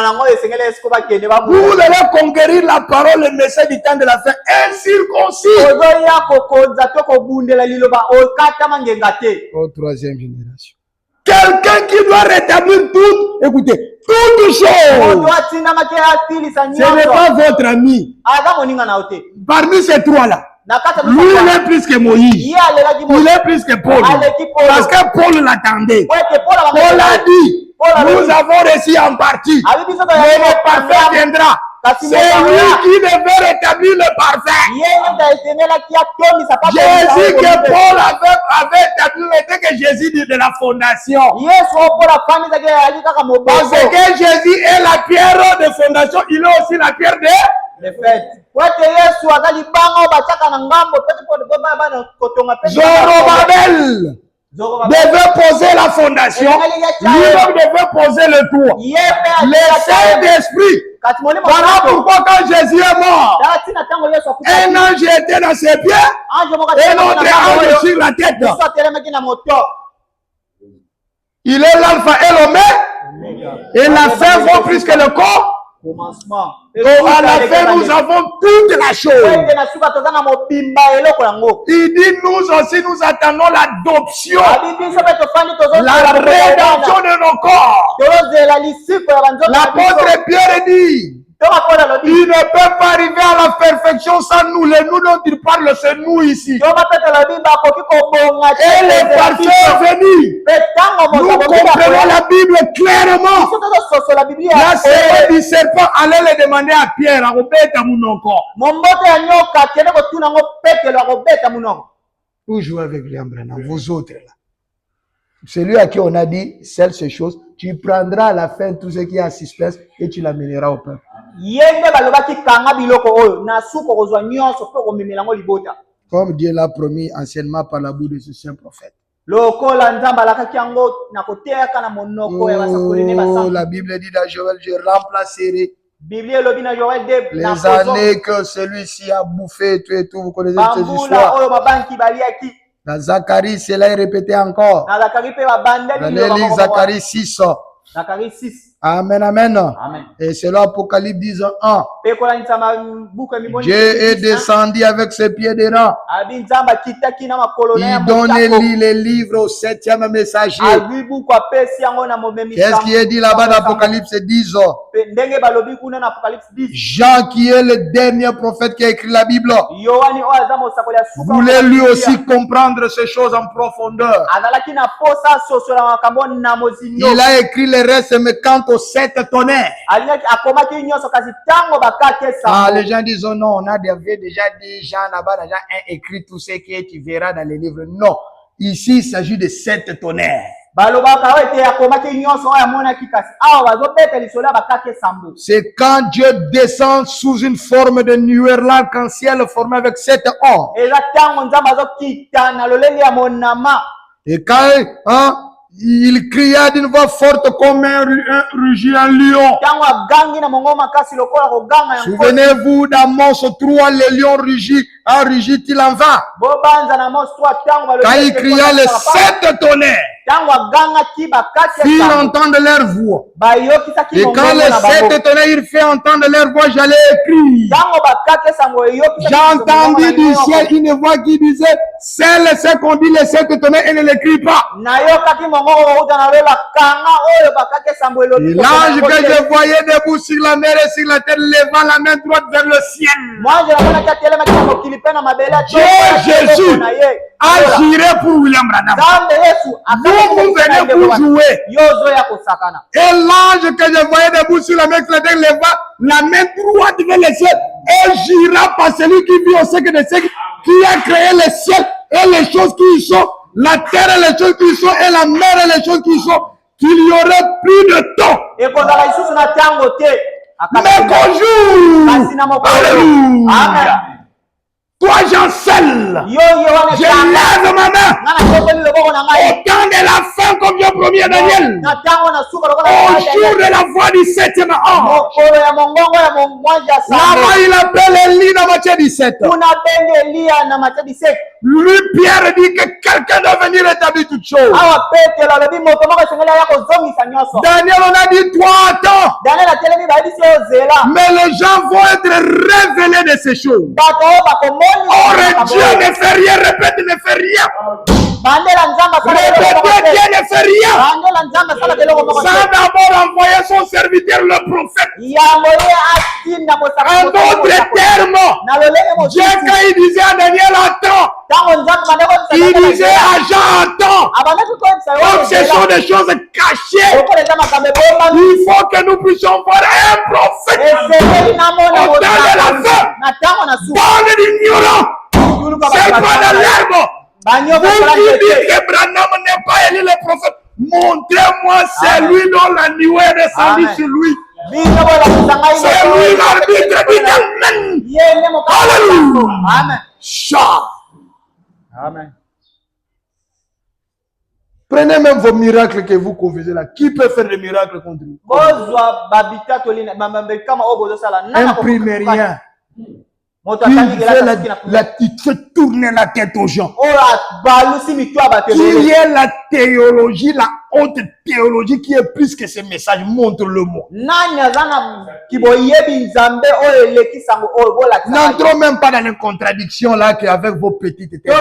allez conquérir la parole, le message du temps de la fin, incirconcis. Au troisième génération. Quelqu'un qui doit rétablir tout, écoutez, toute chose. Ce n'est pas votre ami. Parmi ces trois-là, lui, il est plus que Moïse. Il est plus que Paul. Parce que Paul l'attendait. Paul a dit, nous avons reçu en partie. Mais le parfait viendra. C'est lui qui devait rétablir le parfait. Jésus que Paul avait établi était que Jésus dit de la fondation. Parce que Jésus est la pierre de fondation, il est aussi la pierre de Zorobabel devait poser la fondation, lui-même devait poser le toit. Le Saint-Esprit. Voilà pourquoi quand Jésus est mort, un ange était dans ses pieds et l'autre ange sur la tête. Il est l'alpha et l'oméga, et la fin vaut plus que le corps. Donc à la fin, nous avons toute la chose. Il dit, nous aussi, nous attendons l'adoption, la rédemption de nos corps. L'apôtre Pierre dit, il ne peut pas arriver à la perfection sans nous. Les nous dont il parle, c'est nous ici. Et le parfait est venu. Nous comprenons la Bible clairement. Là, c'est du serpent. Allez le demander à Pierre. Vous jouez avec William Branham, vous autres là. Celui à qui on a dit, celle ces choses, tu prendras à la fin tout ce qui est en suspense et tu l'amèneras au peuple. Comme Dieu l'a promis anciennement par la bouche de ce saint prophète. Oh, la Bible dit dans Joël, je remplacerai les années que celui-ci a bouffé, tout et tout. Vous connaissez ces histoires. Dans Zacharie, cela est répété encore. Dans l'Élysée, Zacharie 6. Amen, amen. Et c'est l'Apocalypse 10:1. Dieu est descendu avec ses pieds d'errant. Il donne les livres au 7e messager. Qu'est-ce qui est dit là-bas dans Apocalypse 10? Jean, qui est le dernier prophète qui a écrit la Bible, voulait lui aussi comprendre ces choses en profondeur. Il a écrit le reste, mais quant aux 7 tonnerres. Les gens disent, oh non, on avait déjà dit, Jean là-bas, déjà écrit tout ce que tu verras dans les livres. Non, ici, il s'agit de 7 tonnerres. C'est quand Dieu descend sous une forme de nuée arc-en-ciel formée avec 7 ordres. Et quand Il cria d'une voix forte comme un rugit un lion. Souvenez-vous d'Amos 3, le lion rugit, un rugit-il en vain. Quand il cria les 7 tonnerres, firent entendre leur voix. Et quand les 7 tonnerres, il fait entendre leur voix, j'allais écrire. J'ai entendu du ciel une voix qui disait, c'est qu'on dit les 7 tonnerres et ne l'écrit pas. Et l'ange que je voyais debout sur la mer et sur la terre, levant la main droite vers le ciel. Dieu Jésus agirait pour William Branham. Vous venez pour jouer. Et l'ange que je voyais debout sur la mer et sur la terre, levant la main droite vers le ciel, et gira par celui qui vit au siècle des siècles, qui a créé le ciel et les choses qui y sont, la terre et les choses qui y sont, et la mer et les choses qui y sont, qu'il y aurait plus de temps. Mais qu'au jour, alléluia, toi j'encelle, je lève ma main au temps de la fin comme Dieu promis à Daniel, au jour de la voix du 7e ange. Là-bas il appelle Élie dans Matthieu 17. Lui Pierre dit que quelqu'un doit venir établir toutes choses. Daniel on a dit toi attends. Mais les gens vont être révélés de ces choses. Or Dieu ne fait rien, répète, ne fait rien. Répétez, Dieu ne fait rien. Sans d'abord envoyer son serviteur le prophète. En d'autres termes, Dieu quand il disait à Daniel attends, il disait à Jean attends. Comme ce sont des choses cachées, il faut que nous puissions voir un prophète au temps de la fin. Dans l'ignorant, c'est pas de l'herbe. Vous qui dites que Branham n'est pas Élie le prophète, montrez-moi celui dont la nuée est descendue sur lui. C'est lui l'arbitre, dit Amen. Alléluia. Amen. Amen. Prenez même vos miracles que vous confessez là. Qui peut faire des miracles contre vous? Imprimez rien. Il fait tourner la tête aux gens. Il y a la théologie, la haute théologie qui est plus que ce message. Montre-le-moi. N'entrons même pas dans les contradictions là avec vos petites têtes.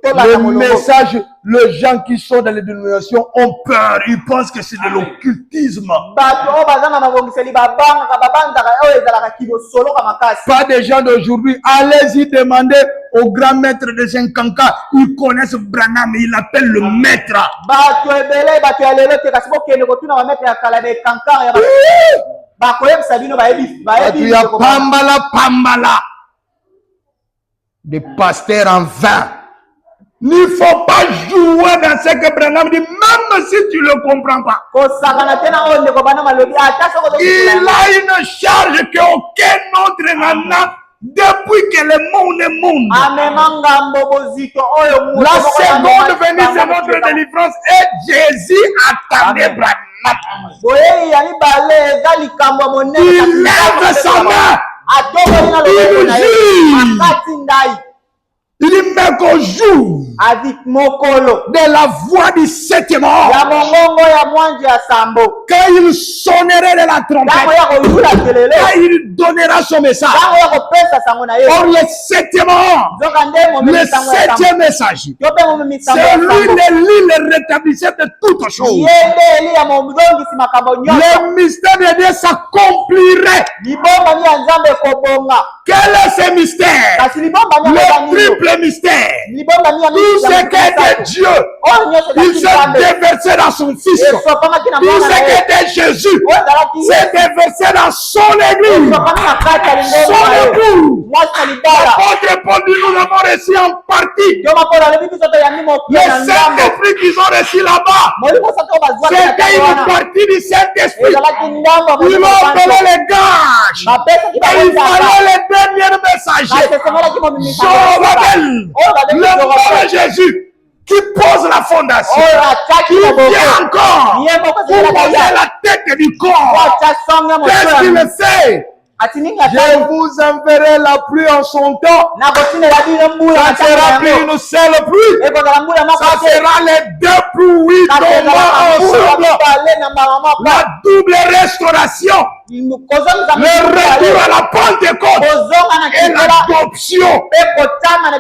Le message, les gens qui sont dans les dénominations ont peur. Ils pensent que c'est de l'occultisme. Pas des gens d'aujourd'hui. Allez-y demander au grand maître de Zinkanka. Ils connaissent Branham, ils l'appellent le maître. Il y a Pambala. Des pasteurs en vain. Il ne faut pas jouer dans ce que Branham dit, même si tu ne le comprends pas. Il a une charge qu'aucun autre n'en a depuis que le monde est monde. La seconde venue, c'est notre délivrance et Jésus attendait Branham. Il lève sa main. Il nous dit. Il dit même qu'au jour de la voix du 7e ange, quand il sonnerait de la trompette, quand il donnera son message, or le 7e ange, le 7e message, c'est lui le rétablisseur de toutes choses. Le mystère de Dieu s'accomplirait. Quel est ce mystère? Le triple mystère. Tout ce qui était Dieu, il s'est déversé dans son Fils. Tout ce qui était Jésus s'est déversé dans son Église. Son époux. L'apôtre Paul dit, nous avons reçu en partie. Le Saint-Esprit qu'ils ont reçu là-bas, c'était une partie du Saint-Esprit. Ils ont appelé les gages. Et il fallait les derniers messagers. Le nom de Jésus qui pose la fondation, qui vient encore pour poser la tête du corps. Qu'est-ce qu'il fait? Je vous enverrai la pluie en son temps. Ça ne sera plus une seule pluie. Ça sera les deux pluies tombant ensemble. La double restauration. Le retour à la Pentecôte et l'adoption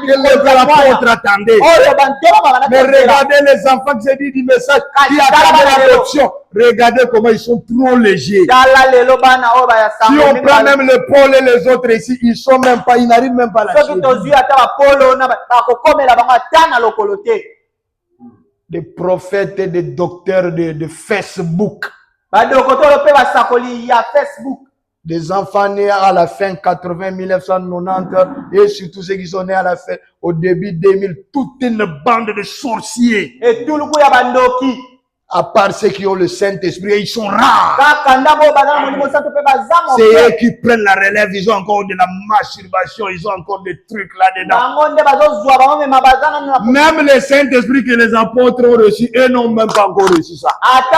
que l'apôtre attendait. Mais regardez les enfants que j'ai dit du message qui attendent l'adoption. Regardez comment ils sont trop légers. Si on prend même le Paul et les autres ici, ils sont même pas, ils n'arrivent même pas à la suivre. Des prophètes et des docteurs de Facebook. Des enfants nés à la fin 80, 1990 et surtout ceux qui sont nés à la fin, au début 2000, toute une bande de sorciers. Et tout le monde à part ceux qui ont le Saint-Esprit, ils sont rares. C'est eux qui prennent la relève, ils ont encore de la masturbation, ils ont encore des trucs là-dedans. Même le Saint-Esprit que les apôtres ont reçu, eux n'ont même pas encore reçu ça. Parce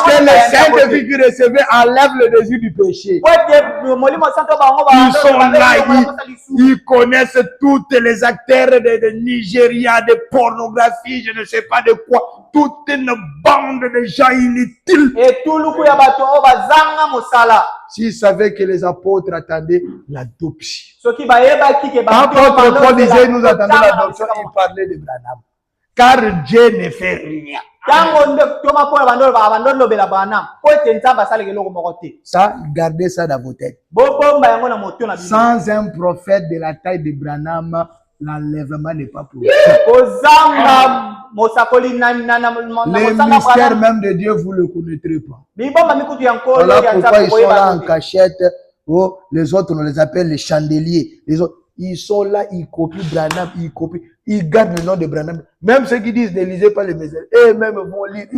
que le Saint-Esprit qui recevait enlève le désir du péché. Ils sont là, ils connaissent toutes les acteurs de Nigeria, de pornographie, je ne sais pas de quoi, toute une bande de gens inutiles. Et tout le s'ils savaient que les apôtres attendaient l'adoption. Quand Paul disait nous attendons l'adoption, il parlait de Branham. Car Dieu ne fait rien. Ça, gardez ça dans vos têtes. Sans un prophète de la taille de Branham, l'enlèvement n'est pas possible. Les mystères même de Dieu, vous ne le connaîtrez pas. Voilà pourquoi ils sont là en cachette. Oh, les autres, on les appelle les chandeliers. Les autres, ils sont là, ils copient Branham, ils copient. Ils gardent le nom de Branham. Même ceux qui disent ne lisez pas les messages, eux-mêmes vont lire.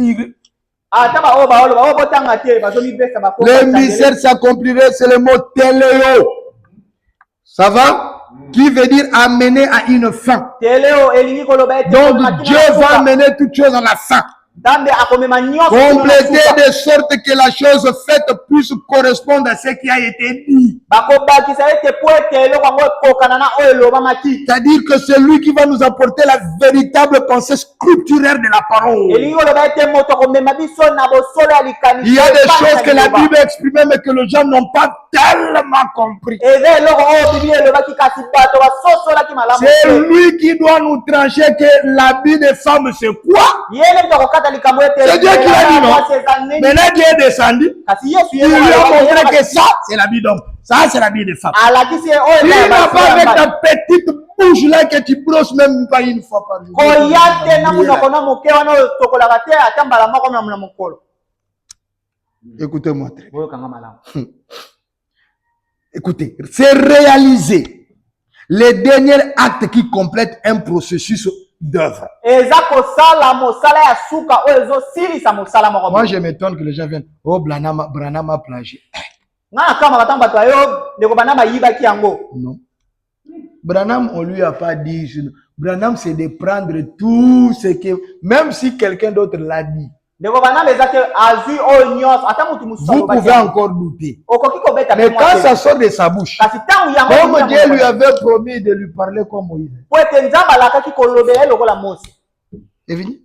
Les mystères s'accompliraient, c'est le mot téléo. Ça va? Qui veut dire amener à une fin. Donc Dieu va amener toutes choses à la fin. Compléter de sorte que la chose faite puisse correspondre à ce qui a été dit. C'est-à-dire que c'est lui qui va nous apporter la véritable pensée scripturaire de la parole. Il y a des choses que la Bible exprimait mais que les gens n'ont pas tellement compris. C'est lui qui doit nous trancher que l'habit des femmes c'est quoi? C'est Dieu qui l'a dit, non? Maintenant Dieu est descendu. Il lui a montré que ça c'est l'habit d'homme. Ça c'est l'habit des femmes. Il n'a pas avec ta petite bouche là que tu brosses même pas une fois par jour. Écoutez-moi très bien. Écoutez, c'est réaliser les derniers actes qui complètent un processus d'œuvre. Moi, je m'étonne que les gens viennent. Oh, Branham a plagié. Non. Branham, on lui a pas dit. Branham, c'est de prendre tout ce que. Même si quelqu'un d'autre l'a dit. Vous pouvez encore douter. Mais quand ça sort de sa bouche, comme Dieu lui avait promis de lui parler comme Moïse. C'est fini?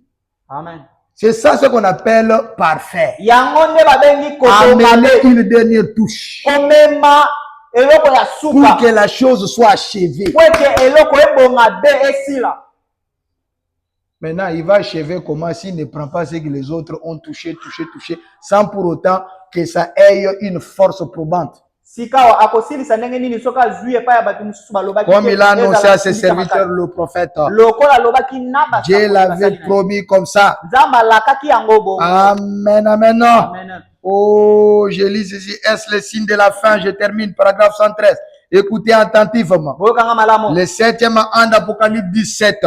Amen. C'est ça ce qu'on appelle parfait. Amener une dernière touche. Pour que la chose soit achevée. Maintenant, il va achever comment s'il ne prend pas ce que les autres ont touché, sans pour autant que ça ait une force probante. Comme il a annoncé à ses serviteurs, le prophète, Dieu l'avait promis comme ça. Amen, amen. Oh, je lis ici, est-ce le signe de la fin? Je termine, paragraphe 113. Écoutez attentivement. Le 7e an d'Apocalypse 17. Et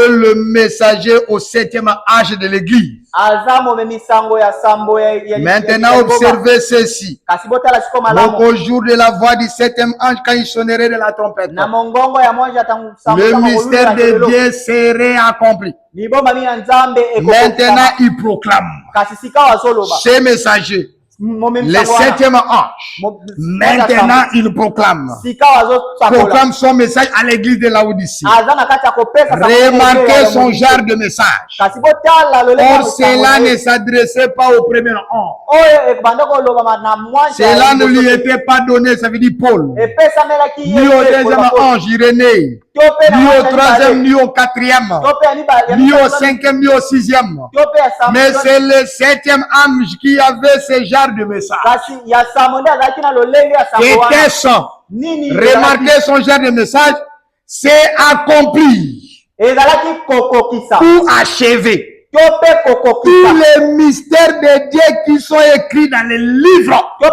le messager au 7e âge de l'église. Maintenant, observez ceci. Donc, au jour de la voix du 7e ange, quand il sonnerait de la trompette, le mystère de Dieu serait accompli. Maintenant, il proclame. Ces messagers. Le 7e ange, maintenant il proclame son message à l'église de Laodicée. Remarquez son genre de message. Or, cela ne s'adressait pas au premier ange. Cela ne lui était pas donné, ça veut dire Paul. Ni au deuxième ange, Irénée. Ni au troisième, ni au quatrième. Ni au cinquième, ni au sixième. Mais c'est le 7e ange qui avait ce genre de message. Qu'était-ce? Remarquez son genre de message. C'est accompli ou achevé. Tous les mystères de Dieu qui sont écrits dans les livres. Le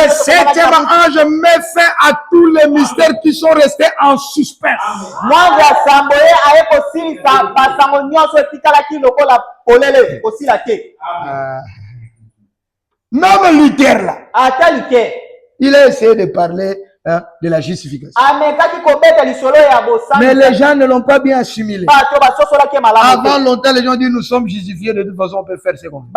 7e ange met fin à tous les mystères qui sont restés en suspens. Même Luther là, il a essayé de parler de la justification. Mais les gens ne l'ont pas bien assimilé. Avant longtemps, les gens disent nous sommes justifiés, de toute façon on peut faire ce qu'on veut.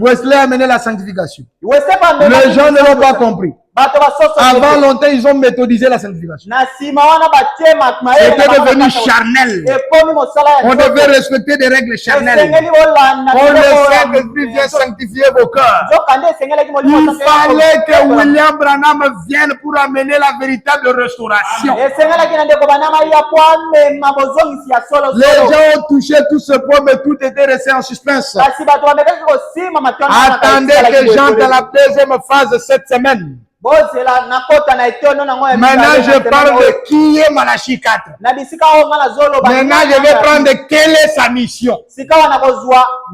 Wesley a mené la sanctification. Les gens ne l'ont pas compris. Avant longtemps, ils ont méthodisé la sanctification. C'était devenu charnel. On devait respecter des règles charnelles. On le sait que Dieu vient sanctifier vos cœurs. Il fallait que William Branham vienne pour amener la véritable restauration. Les gens ont touché tout ce point, mais tout était resté en suspense. Attendez que j'entre dans la deuxième phase cette semaine. Maintenant, je parle de qui est Malachie 4. Maintenant, je vais prendre quelle est sa mission.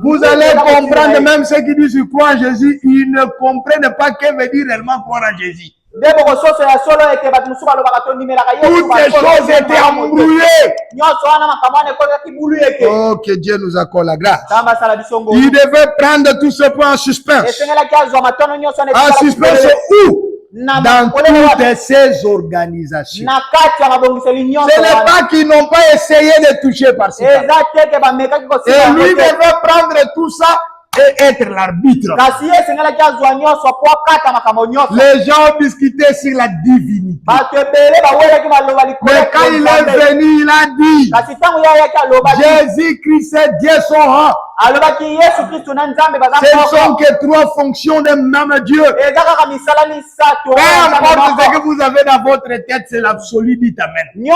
Vous allez comprendre, même ceux qui disent je crois en Jésus, ils ne comprennent pas ce que veut dire réellement croire en Jésus. Toutes les choses étaient embrouillées. Oh, que Dieu nous accorde la grâce. Il devait prendre tout ce point en suspense. En suspense où? Dans toutes ces organisations. Ce n'est pas qu'ils n'ont pas essayé de toucher par ça. Et lui devait prendre tout ça et être l'arbitre. Les gens ont discuté sur la divinité. Mais quand il est venu, il a dit Jésus-Christ est Dieu son rang. Ce ne sont que trois fonctions d'un même Dieu. Peu importe ce que vous avez dans votre tête, c'est l'absolu. Dites amen. Le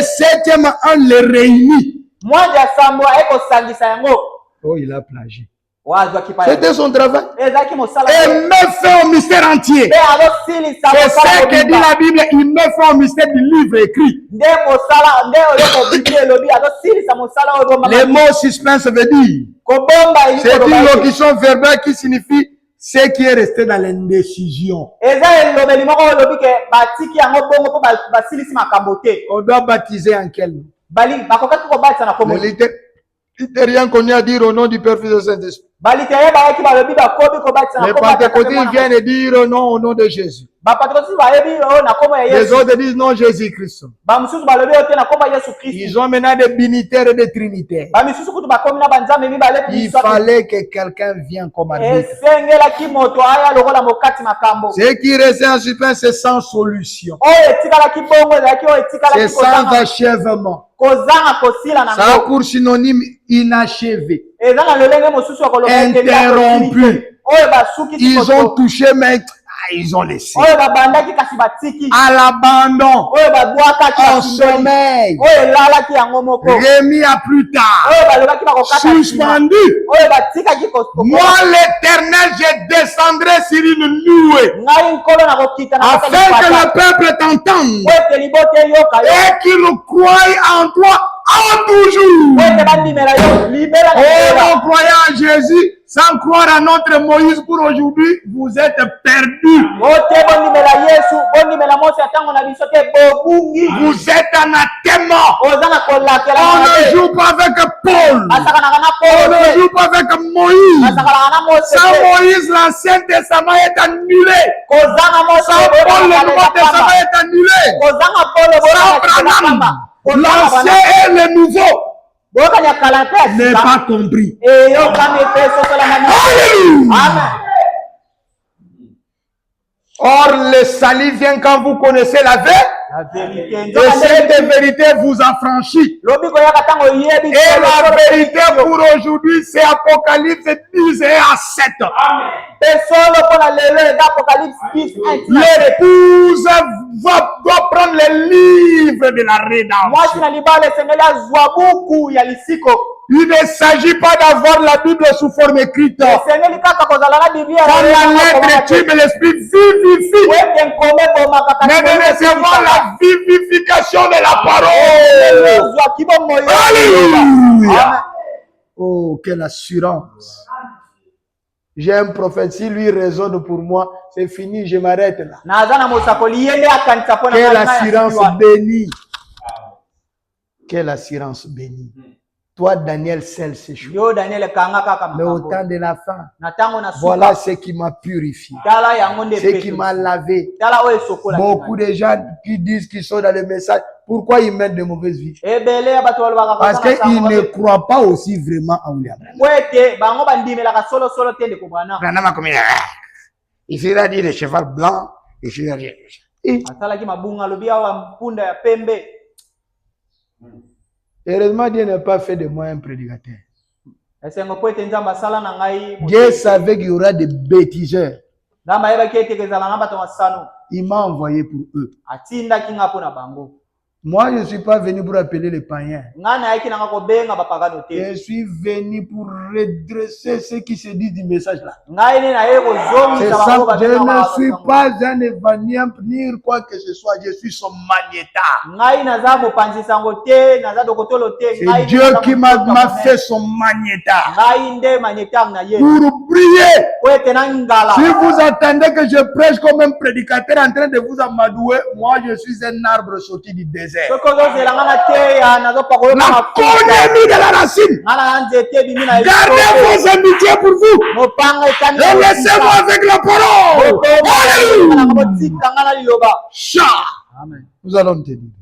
7e an les réunit. Oh, il a plagié. C'était son travail. Et met fin au mystère entier. C'est ce que dit la Bible. Il met fin au mystère du livre écrit. Les mots suspense veut dire. C'est une locution verbale qui signifie ce qui est resté dans l'indécision. On doit baptiser en quel nom? Il n'était rien connu à dire au nom du Père, Fils et Saint-Esprit. Les pentecôtistes viennent dire non au nom de Jésus. Les autres disent non Jésus-Christ. Ils ont maintenant des binitaires et des trinitaires. Il fallait que quelqu'un vienne comme arbitre. Ce qui reste en suspens, c'est sans solution. C'est sans achèvement. Ça a pour synonyme inachevé. Interrompu. Ils ont touché, mais ils ont laissé. À l'abandon. En sommeil. Remis à plus tard. Suspendu. Moi, l'Éternel, je descendrai sur une nuée. Afin que le peuple t'entende. Et qu'il croie en toi en toujours. en croyant en Jésus, sans croire à notre Moïse pour aujourd'hui, vous êtes perdus. Vous êtes anathème. On ne joue pas avec Paul. On ne joue pas avec Moïse. Sans Moïse, l'Ancien Testament est annulé. Sans Paul, le Nouveau Testament est annulé. Sans Branham, l'Ancien et le Nouveau n'est pas compris. Amen. Or, le salut vient quand vous connaissez la vérité. Et cette vérité vous affranchit. Et la vérité pour aujourd'hui, c'est Apocalypse 10 et à 7. L'épouse doit prendre les livres de la rédemption. Il ne s'agit pas d'avoir la Bible sous forme écrite. Quand la lettre tue, mais l'esprit vivifie. Mais de recevoir la vivification de la parole. Alléluia. Oh, quelle assurance. J'ai un prophète, si lui raisonne pour moi, c'est fini, je m'arrête là. Quelle assurance bénie. Quelle assurance bénie. Toi, Daniel, scelle ces choses. Mais au temps de la fin, voilà ce qui m'a purifié, ce qui m'a lavé. Beaucoup de gens qui disent qu'ils sont dans le message, pourquoi ils mènent de mauvaises vies? Parce qu'ils ne croient pas aussi vraiment à William. Il faudra dire le cheval blanc, il faudra dire. Heureusement, Dieu n'a pas fait de moi un prédicateur. Dieu savait qu'il y aura des bêtiseurs. Il m'a envoyé pour eux. Moi, je ne suis pas venu pour appeler les païens. Je suis venu pour redresser ceux qui se disent du message là. C'est ça, je ne suis pas un évangile ni quoi que ce soit. Je suis son magnéta. C'est Dieu qui m'a fait son magnéta. Pour briller. Si vous attendez que je prêche comme un prédicateur en train de vous amadouer, moi je suis un arbre sorti du désert. La cognémie de la racine. Gardez vos amitiés pour vous. Et laissez-moi avec la parole. Alléluia. Nous allons te dire.